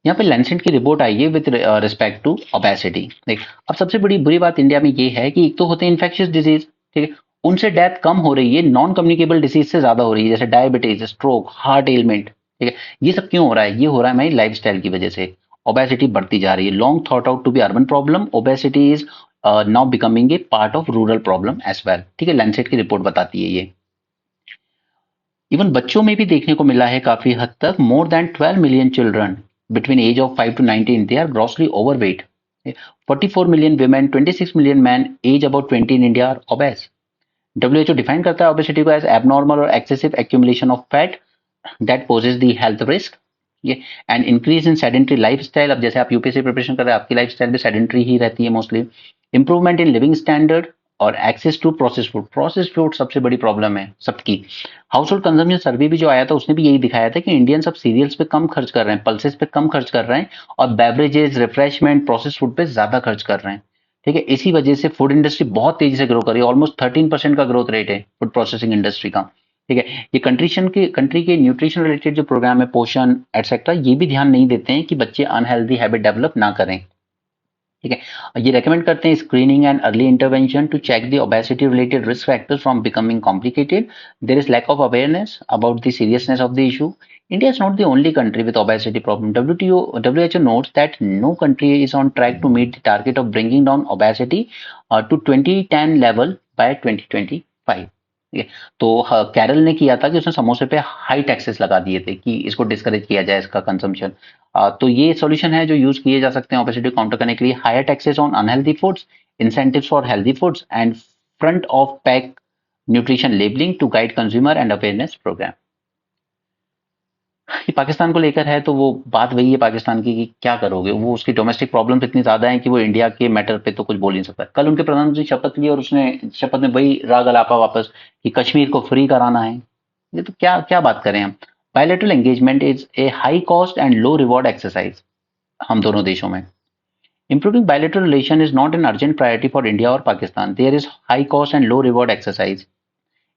यहाँ पे लैंसेट की रिपोर्ट आई है विद रिस्पेक्ट टू ओबेसिटी। देख, अब सबसे बड़ी बुरी बात इंडिया में ये है कि एक तो होते हैं इन्फेक्शियस डिजीज, ठीक है, उनसे डेथ कम हो रही है, नॉन कम्युनिकेबल डिजीज से ज्यादा हो रही है, जैसे डायबिटीज, स्ट्रोक, हार्ट एलिमेंट। ठीक है, ये सब क्यों हो रहा है, ये हो रहा है हमारी लाइफ की वजह से। ओबेसिटी बढ़ती जा रही है, long thought out to be urban problem, obesity is now becoming a part of rural problem as well. ठीक है, लैंसेट की रिपोर्ट बताती है ये। इवन बच्चों में भी देखने को मिला है काफी हद तक, more than 12 million children between age of 5 to 19 they are grossly overweight. 44 million women, 26 million men age about 20 in India are obese. WHO define करता है ओबेसिटी को एज एबनॉर्मल और excessive accumulation of fat that poses the health risk. ये and increase in sedentary lifestyle. अब जैसे आप UPSC preparation कर रहे हैं, आपकी लाइफस्टाइल भी सेडेंट्री ही रहती है mostly. Improvement in living standard और access to process food. Process food सबसे बड़ी प्रॉब्लम है सबकी। हाउस होल्ड कंजम्पशन सर्वे भी जो आया था, उसने भी यही दिखाया था कि इंडियन सब सीरियल्स पे कम खर्च कर रहे हैं, पल्सेस पे कम खर्च कर रहे हैं, और बेवरेजेस, रिफ्रेशमेंट, प्रोसेस फूड पे ज्यादा खर्च कर रहे हैं। ठीक है, इसी वजह से फूड इंडस्ट्री बहुत तेजी से ग्रो कर रही है, ऑलमोस्ट 13% का ग्रोथ रेट है फूड प्रोसेसिंग इंडस्ट्री का। ठीक है, ये कंट्री के न्यूट्रिशन रिलेटेड जो प्रोग्राम है, पोषण एटसेट्रा, ये भी ध्यान नहीं देते हैं कि बच्चे अनहेल्दी हैबिट डेवलप ना करें। ठीक है, ये रेकमेंड करते हैं screening and early intervention to check the obesity related risk factors from becoming complicated. There is lack of awareness about the seriousness of the issue. India is not the only country with obesity problem. WHO notes that no country is on track to meet the target of bringing down obesity to 2010 level by 2025. ठीक है, तो Carol ने किया था कि उसने समोसे पे हाई टैक्सेस लगा दिए थे कि इसको डिस्करेज किया जाए इसका कंजम्पशन। तो ये सॉल्यूशन है जो यूज किए जा सकते हैं ओबेसिटी काउंटर करने के लिए। Higher taxes on unhealthy foods, incentives for healthy foods, and front of pack nutrition labelling to guide consumer and awareness programme. ये पाकिस्तान को लेकर है, तो वो बात वही है पाकिस्तान की कि क्या करोगे, वो उसकी डोमेस्टिक प्रॉब्लम्स इतनी ज्यादा हैं कि वो इंडिया के मैटर पे तो कुछ बोल नहीं सकता। कल उनके प्रधानमंत्री शपथ ली और उसने शपथ में वही राग अलापा वापस कि कश्मीर को फ्री कराना है। ये तो क्या क्या बात करें हम। Bilateral engagement is a high cost and low reward exercise हम दोनों देशों में। Improving bilateral relation is not an urgent priority for India or Pakistan. There is high cost and low reward exercise.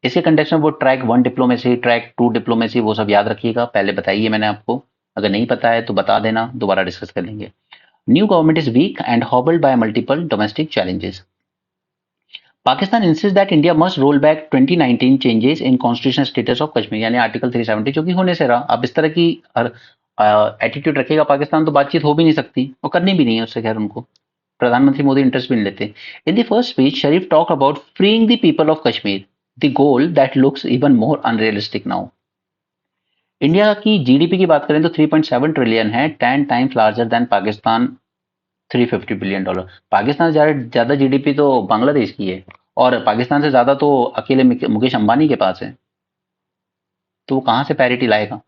इसके कंटेक्स्ट में वो track 1 diplomacy, track 2 diplomacy, वो सब याद रखिएगा, पहले बताइए मैंने आपको। अगर नहीं पता है तो बता देना, दोबारा डिस्कस कर लेंगे। New government is weak and hobbled by multiple domestic challenges. Pakistan insist that India must roll back 2019 changes in constitutional status of Kashmir, यानी आर्टिकल 370, जो कि होने से रहा। अब इस तरह की एटीट्यूड रखेगा पाकिस्तान तो बातचीत हो भी नहीं सकती और करनी भी नहीं है उससे, खैर उनको प्रधानमंत्री मोदी इंटरेस्ट भी नहीं लेते। In the first speech Sharif talk about freeing the people of Kashmir, the goal that looks even more unrealistic now. India की जीडीपी की बात करें तो 3.7 ट्रिलियन है, 10 times larger than Pakistan, $350 billion. Pakistan से ज्यादा जीडीपी तो बांग्लादेश की है, और पाकिस्तान से ज्यादा तो अकेले मुकेश अंबानी के पास है। तो वो कहाँ से पैरिटी लाएगा।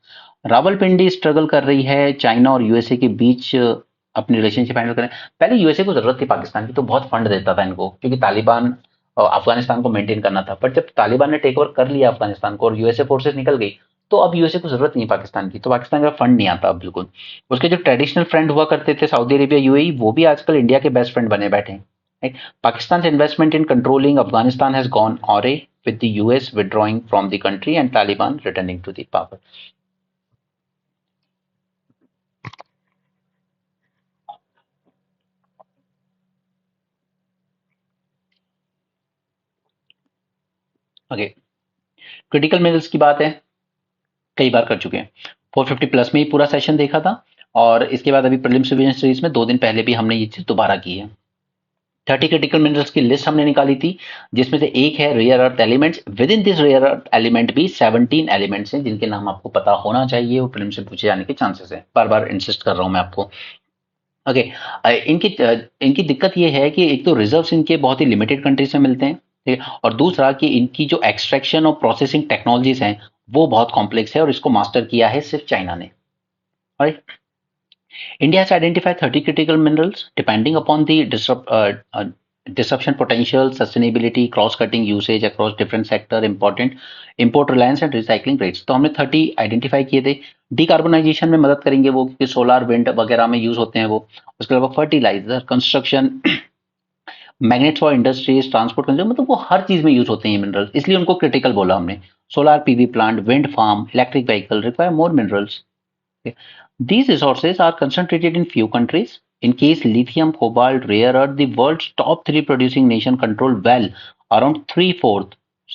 रावलपिंडी स्ट्रगल कर रही है चाइना और यूएसए के बीच अपनी रिलेशनशिप हैंडल करें। पहले यूएसए को जरूरत थी पाकिस्तान की, तो बहुत फंड देता था इनको, क्योंकि तालिबान अफगानिस्तान को मेंटेन करना था। बट जब तालिबान ने टेक ओवर कर लिया अफगानिस्तान को और यूएसए फोर्सेस निकल गई, तो अब यूएसए को जरूरत नहीं पाकिस्तान की, तो पाकिस्तान का फंड नहीं आता अब बिल्कुल। उसके जो ट्रेडिशनल फ्रेंड हुआ करते थे सऊदी अरेबिया, यूएई, वो भी आजकल इंडिया के बेस्ट फ्रेंड बने बैठे हैं। Right? Pakistan's investment in controlling Afghanistan has gone awry, with the US withdrawing from the country and Taliban returning to the power. Okay, critical minerals की बात है, कई बार कर चुके हैं। 450 प्लस में ही पूरा सेशन देखा था, और इसके बाद अभी प्रीलिम्स रिवीजन सीरीज में 2 दिन पहले भी हमने ये चीज दोबारा की है। 30 क्रिटिकल मिनरल्स की लिस्ट हमने निकाली थी, जिसमें से एक है rare earth elements. Within this rare earth element भी 17 एलिमेंट्स हैं जिनके नाम आपको पता होना चाहिए, वो प्रीलिम्स से पूछे जाने के चांसेस है। बार बार इंसिस्ट कर रहा हूं मैं आपको। ओके, इनकी दिक्कत ये है कि एक तो रिजर्व्स इनके बहुत ही लिमिटेड कंट्रीज में मिलते हैं, ठीक है, और दूसरा कि इनकी जो एक्सट्रैक्शन और प्रोसेसिंग टेक्नोलॉजीज हैं वो बहुत कॉम्प्लेक्स है, और इसको मास्टर किया है सिर्फ चाइना ने। Right, India has identified 30 critical minerals depending upon the disruption potential, sustainability, cross-cutting usage across different sector, important import reliance and recycling rates। तो हमने 30 आइडेंटिफाई किए थे। डिकार्बोनाइजेशन में मदद करेंगे वो, क्योंकि सोलार विंड वगैरह में यूज होते हैं वो। उसके अलावा fertiliser, construction, magnets for industries, transport, मतलब वो हर चीज में यूज होते हैं मिनरल्स, इसलिए उनको क्रिटिकल बोला हमने। Solar PV plant, wind farm, electric vehicle require more minerals. These resources are concentrated in few countries. In case lithium, cobalt, rare earth, the world's top 3 producing nation control well around 3/4,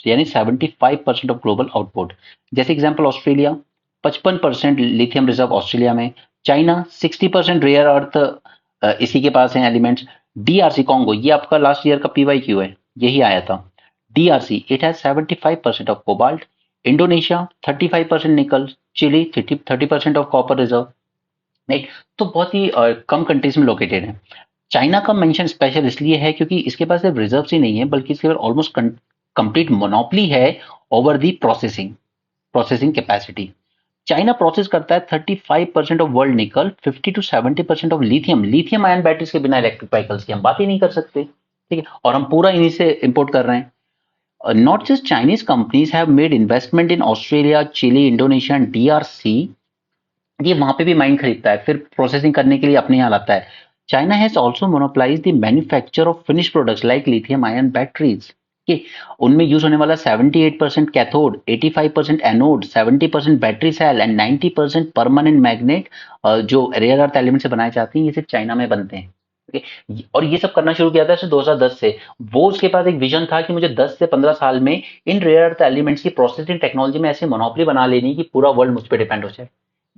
यानी 75% of global output. जैसे example Australia, 55% lithium reserve Australia में। China 60% rare earth इसी के पास है elements. DRC Congo, ये आपका last year का PYQ है, यही आया था। DRC it has 75% of cobalt. Indonesia 35% nickel. Chile 30% of copper reserve. Right, तो बहुत ही कम कंट्रीज में लोकेटेड है। चाइना का मेंशन स्पेशल इसलिए है क्योंकि इसके पास सिर्फ रिजर्व ही नहीं है, बल्कि इसके पास ऑलमोस्ट कंप्लीट मोनोपोली है over the processing capacity. China process करता है 35% ऑफ वर्ल्ड निकल, 50 to 70% of lithium. Lithium ion batteries के बिना इलेक्ट्रिक व्हीकल्स की हम बात ही नहीं कर सकते, ठीक है, और हम पूरा इन्हीं से इंपोर्ट कर रहे हैं। Not just Chinese companies have made investment in Australia, Chile, Indonesia and DRC। ये वहां पे भी माइन खरीदता है, फिर प्रोसेसिंग करने के लिए अपने यहाँ लाता है। China has also monopolise the manufacture of finish products like lithium ion batteries के। उनमें यूज होने वाला 78% cathode, 85% anode, 70% battery cell and 90% permanent magnet जो रेयर अर्थ एलिमेंट से बनाए जाते हैं, ये सिर्फ चाइना में बनते हैं। और ये सब करना शुरू किया था 2010 से। वो उसके पास एक विजन था कि मुझे 10 से 15 साल में इन रेयर अर्थ एलिमेंट्स की प्रोसेसिंग टेक्नोलॉजी में ऐसी मोनोपोली बना लेनी कि पूरा वर्ल्ड मुझ पर डिपेंड हो जाए।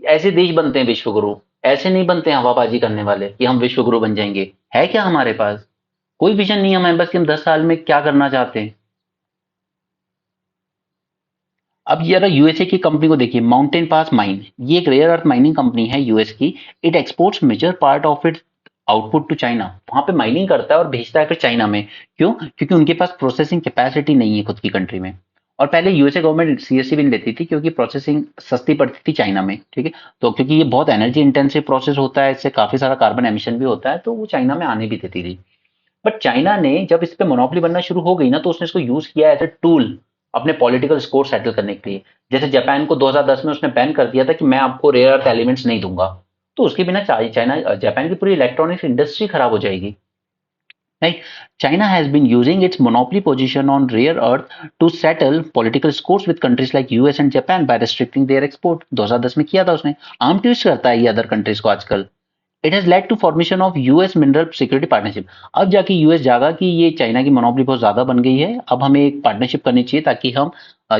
ऐसे देश बनते हैं विश्व गुरु, ऐसे नहीं बनते हैं हवाबाजी करने वाले कि हम विश्व गुरु बन जाएंगे। है क्या हमारे पास? कोई विजन नहीं है हमारे पास कि हम 10 साल में क्या करना चाहते हैं। अब जरा यूएसए की कंपनी को देखिए, माउंटेन पास माइन, ये एक रेयर अर्थ माइनिंग कंपनी है यूएस की। It exports major part of its output to China. वहां पे माइनिंग करता है और भेजता है फिर चाइना में। क्यों? क्योंकि उनके पास प्रोसेसिंग कैपेसिटी नहीं है खुद की कंट्री में। और पहले यूएसए गवर्नमेंट सीएससी भी नहीं लेती थी क्योंकि प्रोसेसिंग सस्ती पड़ती थी चाइना में, ठीक है। तो क्योंकि ये बहुत एनर्जी इंटेंसिव प्रोसेस होता है, इससे काफी सारा कार्बन एमिशन भी होता है, तो वो चाइना में आने भी देती थी। बट चाइना ने जब इस पे मोनोपोली बनना शुरू हो गई ना, तो उसने इसको यूज किया एज ए टूल अपने पॉलिटिकल स्कोर सेटल करने के लिए। जैसे जापान को 2010 में उसने बैन कर दिया था कि मैं आपको रेयर अर्थ एलिमेंट्स नहीं दूंगा, तो उसके बिना चाइना जापान की पूरी इलेक्ट्रॉनिक्स इंडस्ट्री खराब हो जाएगी। Right? China has been using its monopoly position on rare earth to settle political scores with countries like US and Japan by restricting their export। 2010 में किया था उसने। आर्म ट्विस्ट करता है ये अदर कंट्रीज को आजकल। It has led to formation of US Mineral Security Partnership. अब जाके यूएस जागा कि ये चाइना की मोनोपोली बहुत ज्यादा बन गई है, अब हमें एक पार्टनरशिप करनी चाहिए ताकि हम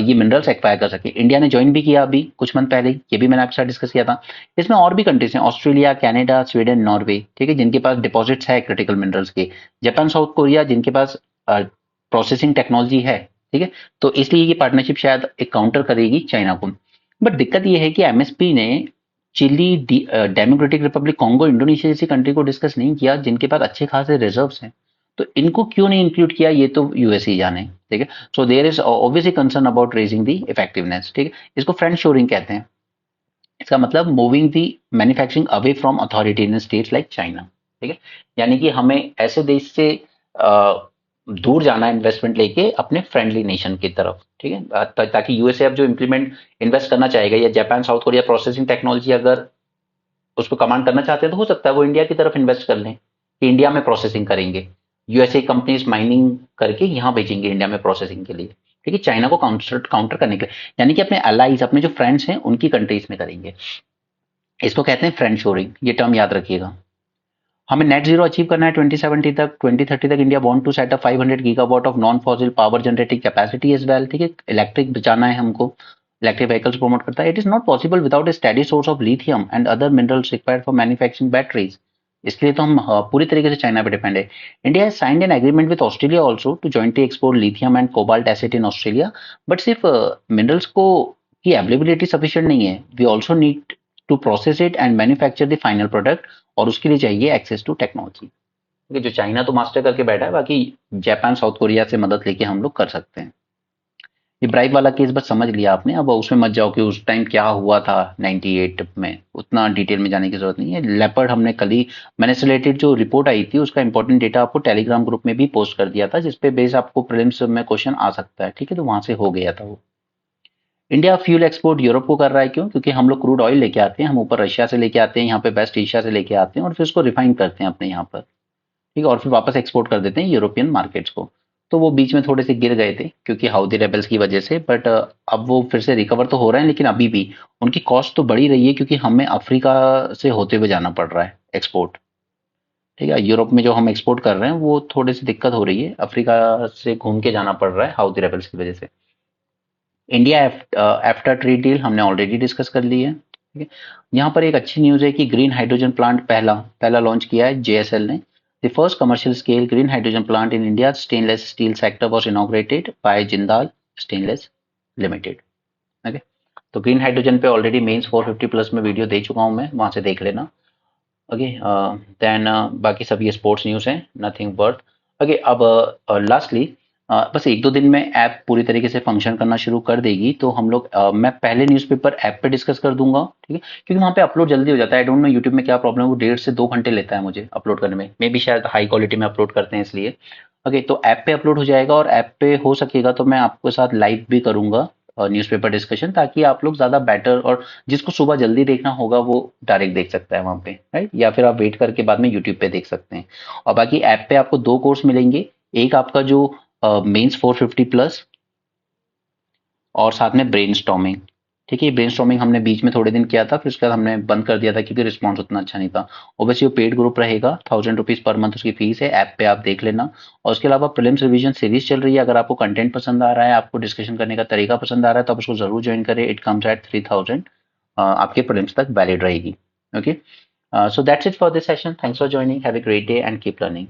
ये मिनरल्स एक्वायर कर सके। इंडिया ने ज्वाइन भी किया अभी कुछ मंथ पहले ही, ये भी मैंने आपके साथ डिस्कस किया था। इसमें और भी कंट्रीज हैं, ऑस्ट्रेलिया, कनाडा, स्वीडन, नॉर्वे, ठीक है, जिनके पास डिपॉजिट्स है क्रिटिकल मिनरल्स के। जापान, साउथ कोरिया, जिनके पास प्रोसेसिंग टेक्नोलॉजी है, ठीक है। तो इसलिए ये पार्टनरशिप शायद एक काउंटर करेगी चाइना को। बट दिक्कत ये है कि एमएसपी ने Chile, Democratic Republic Congo, Indonesia जैसी कंट्री को डिस्कस नहीं किया जिनके पास अच्छे खासे रिजर्व्स हैं। तो इनको क्यों नहीं इंक्लूड किया, ये तो यूएस ही जाने, ठीक है। So there is obviously concern about raising the effectiveness, ठीक है। इसको फ्रेंड शोरिंग कहते हैं। इसका मतलब moving the manufacturing away from authoritarian states like China, ठीक है। यानी कि हमें ऐसे देश से दूर जाना है इन्वेस्टमेंट लेके अपने फ्रेंडली नेशन की तरफ, ठीक है, ताकि यूएसए अब जो इम्प्लीमेंट इन्वेस्ट करना चाहेगा, या Japan, south Korea processing technology अगर उसको कमांड करना चाहते हैं, तो हो सकता है वो इंडिया की तरफ इन्वेस्ट कर लें कि इंडिया में प्रोसेसिंग करेंगे। यूएसए कंपनीज माइनिंग करके यहाँ भेजेंगे इंडिया में प्रोसेसिंग के लिए, ठीक है, चाइना को काउंटर करने के लिए। यानी कि अपने अलाइज, अपने जो फ्रेंड्स हैं उनकी कंट्रीज में करेंगे। इसको कहते हैं फ्रेंड शोरिंग, ये टर्म याद रखिएगा। हमें नेट जीरो अचीव करना है 2070 तक, 2030 तक India want to set up 500 gigawatt of non fossil power generating capacity as well. ठीक है, इलेक्ट्रिक बचाना है हमको, इलेक्ट्रिक व्हीकल्स प्रमोट करता है। It is not possible without A steady source of lithium and other minerals required for manufacturing batteries. इसलिए तो हम पूरी तरीके से चाइना पे डिपेंड है। India has signed an agreement with Australia also to jointly export lithium and cobalt asset in Australia, but सिर्फ minerals को की अवेलेबिलिटी सफिशिएंट नहीं है। We also need to process it and manufacture the final product, और उसके लिए चाहिए access to technology. क्योंकि जो चाइना तो मास्टर करके बैठा है, बाकी जापान साउथ कोरिया से मदद लेके हम लोग कर सकते हैं। ये ब्राइब वाला केस बस समझ लिया आपने, अब उसमें मत जाओ कि उस टाइम क्या हुआ था 98 में, उतना डिटेल में जाने की जरूरत नहीं है। लेपर्ड हमने कल ही, मैंने से रिलेटेड जो रिपोर्ट आई थी उसका इंपॉर्टेंट डेटा आपको टेलीग्राम ग्रुप में भी पोस्ट कर दिया था, जिसपे बेस आपको प्रीलिम्स में क्वेश्चन आ सकता है। ठीक है, तो वहां से हो गया था वो। इंडिया फ्यूल एक्सपोर्ट यूरोप को कर रहा है, क्यों? क्योंकि हम लोग क्रूड ऑयल लेके आते हैं, हम ऊपर रशिया से लेके आते हैं, यहाँ पे वेस्ट एशिया से लेके आते हैं और फिर उसको रिफाइन करते हैं अपने यहाँ पर। ठीक है, और फिर वापस एक्सपोर्ट कर देते हैं यूरोपियन मार्केट्स को। तो वो बीच में थोड़े से गिर गए थे क्योंकि हाउदी रेबल्स की वजह से, बट अब वो फिर से रिकवर तो हो रहे हैं, लेकिन अभी भी उनकी कॉस्ट तो बढ़ी रही है क्योंकि हमें अफ्रीका से होते हुए जाना पड़ रहा है एक्सपोर्ट। ठीक है, यूरोप में जो हम एक्सपोर्ट कर रहे हैं वो थोड़ी सी दिक्कत हो रही है, अफ्रीका से घूम के जाना पड़ रहा है हाउदी रेबल्स की वजह से। इंडिया एफ्टा ट्रेड डील हमने ऑलरेडी डिस्कस कर ली है। ठीक है, यहाँ पर एक अच्छी न्यूज है कि ग्रीन हाइड्रोजन प्लांट पहला पहला लॉन्च किया है जेएसएल ने। The first commercial scale green hydrogen plant in India stainless steel sector was inaugurated bye Jindal stainless limited. Okay, तो ग्रीन हाइड्रोजन पे ऑलरेडी मेंस 450 प्लस में वीडियो दे चुका हूँ मैं, वहां से देख लेना। ओके, देन बाकी सब ये स्पोर्ट्स न्यूज़ हैं, नथिंग वर्थ। ओके, अब लास्टली बस एक दो दिन में ऐप पूरी तरीके से फंक्शन करना शुरू कर देगी, तो हम लोग मैं पहले न्यूज़पेपर ऐप पे डिस्कस कर दूंगा। ठीक है, क्योंकि वहाँ पे अपलोड जल्दी हो जाता है। आई डोंट नो यूट्यूब में क्या प्रॉब्लम है, वो 1.5 से 2 घंटे लेता है मुझे अपलोड करने में, मे बी शायद हाई क्वालिटी में अपलोड करते हैं इसलिए। ओके, तो ऐप पे अपलोड हो जाएगा, और ऐप पे हो सकेगा तो मैं आपके साथ लाइव भी करूंगा न्यूज़पेपर डिस्कशन, ताकि आप लोग ज़्यादा बेटर, और जिसको सुबह जल्दी देखना होगा वो डायरेक्ट देख सकता है वहाँ पे, राइट? या फिर आप वेट करके बाद में यूट्यूब पे देख सकते हैं। और बाकी ऐप पे आपको दो कोर्स मिलेंगे, एक आपका जो मेंस 450 प्लस, और साथ में ब्रेन स्टॉर्मिंग। ठीक है, ब्रेन स्टॉर्मिंग हमने बीच में थोड़े दिन किया था, फिर उसके बाद हमने बंद कर दिया था क्योंकि रिस्पॉन्स उतना अच्छा नहीं था। ओवैसे वो पेड ग्रुप रहेगा, 1000 रुपीज पर मंथ उसकी फीस है, ऐप पे आप देख लेना। और उसके अलावा प्रीलिम्स रिवीजन सीरीज चल रही है, अगर आपको कंटेंट पसंद आ रहा है, आपको डिस्कशन करने का तरीका पसंद आ रहा है, तो आप उसको जरूर ज्वाइन करें। इट कम्स एट 3000, आपके प्रीलिम्स तक वैलिड रहेगी। Okay, so that's it for this session. Thanks for joining, have a great day and keep learning.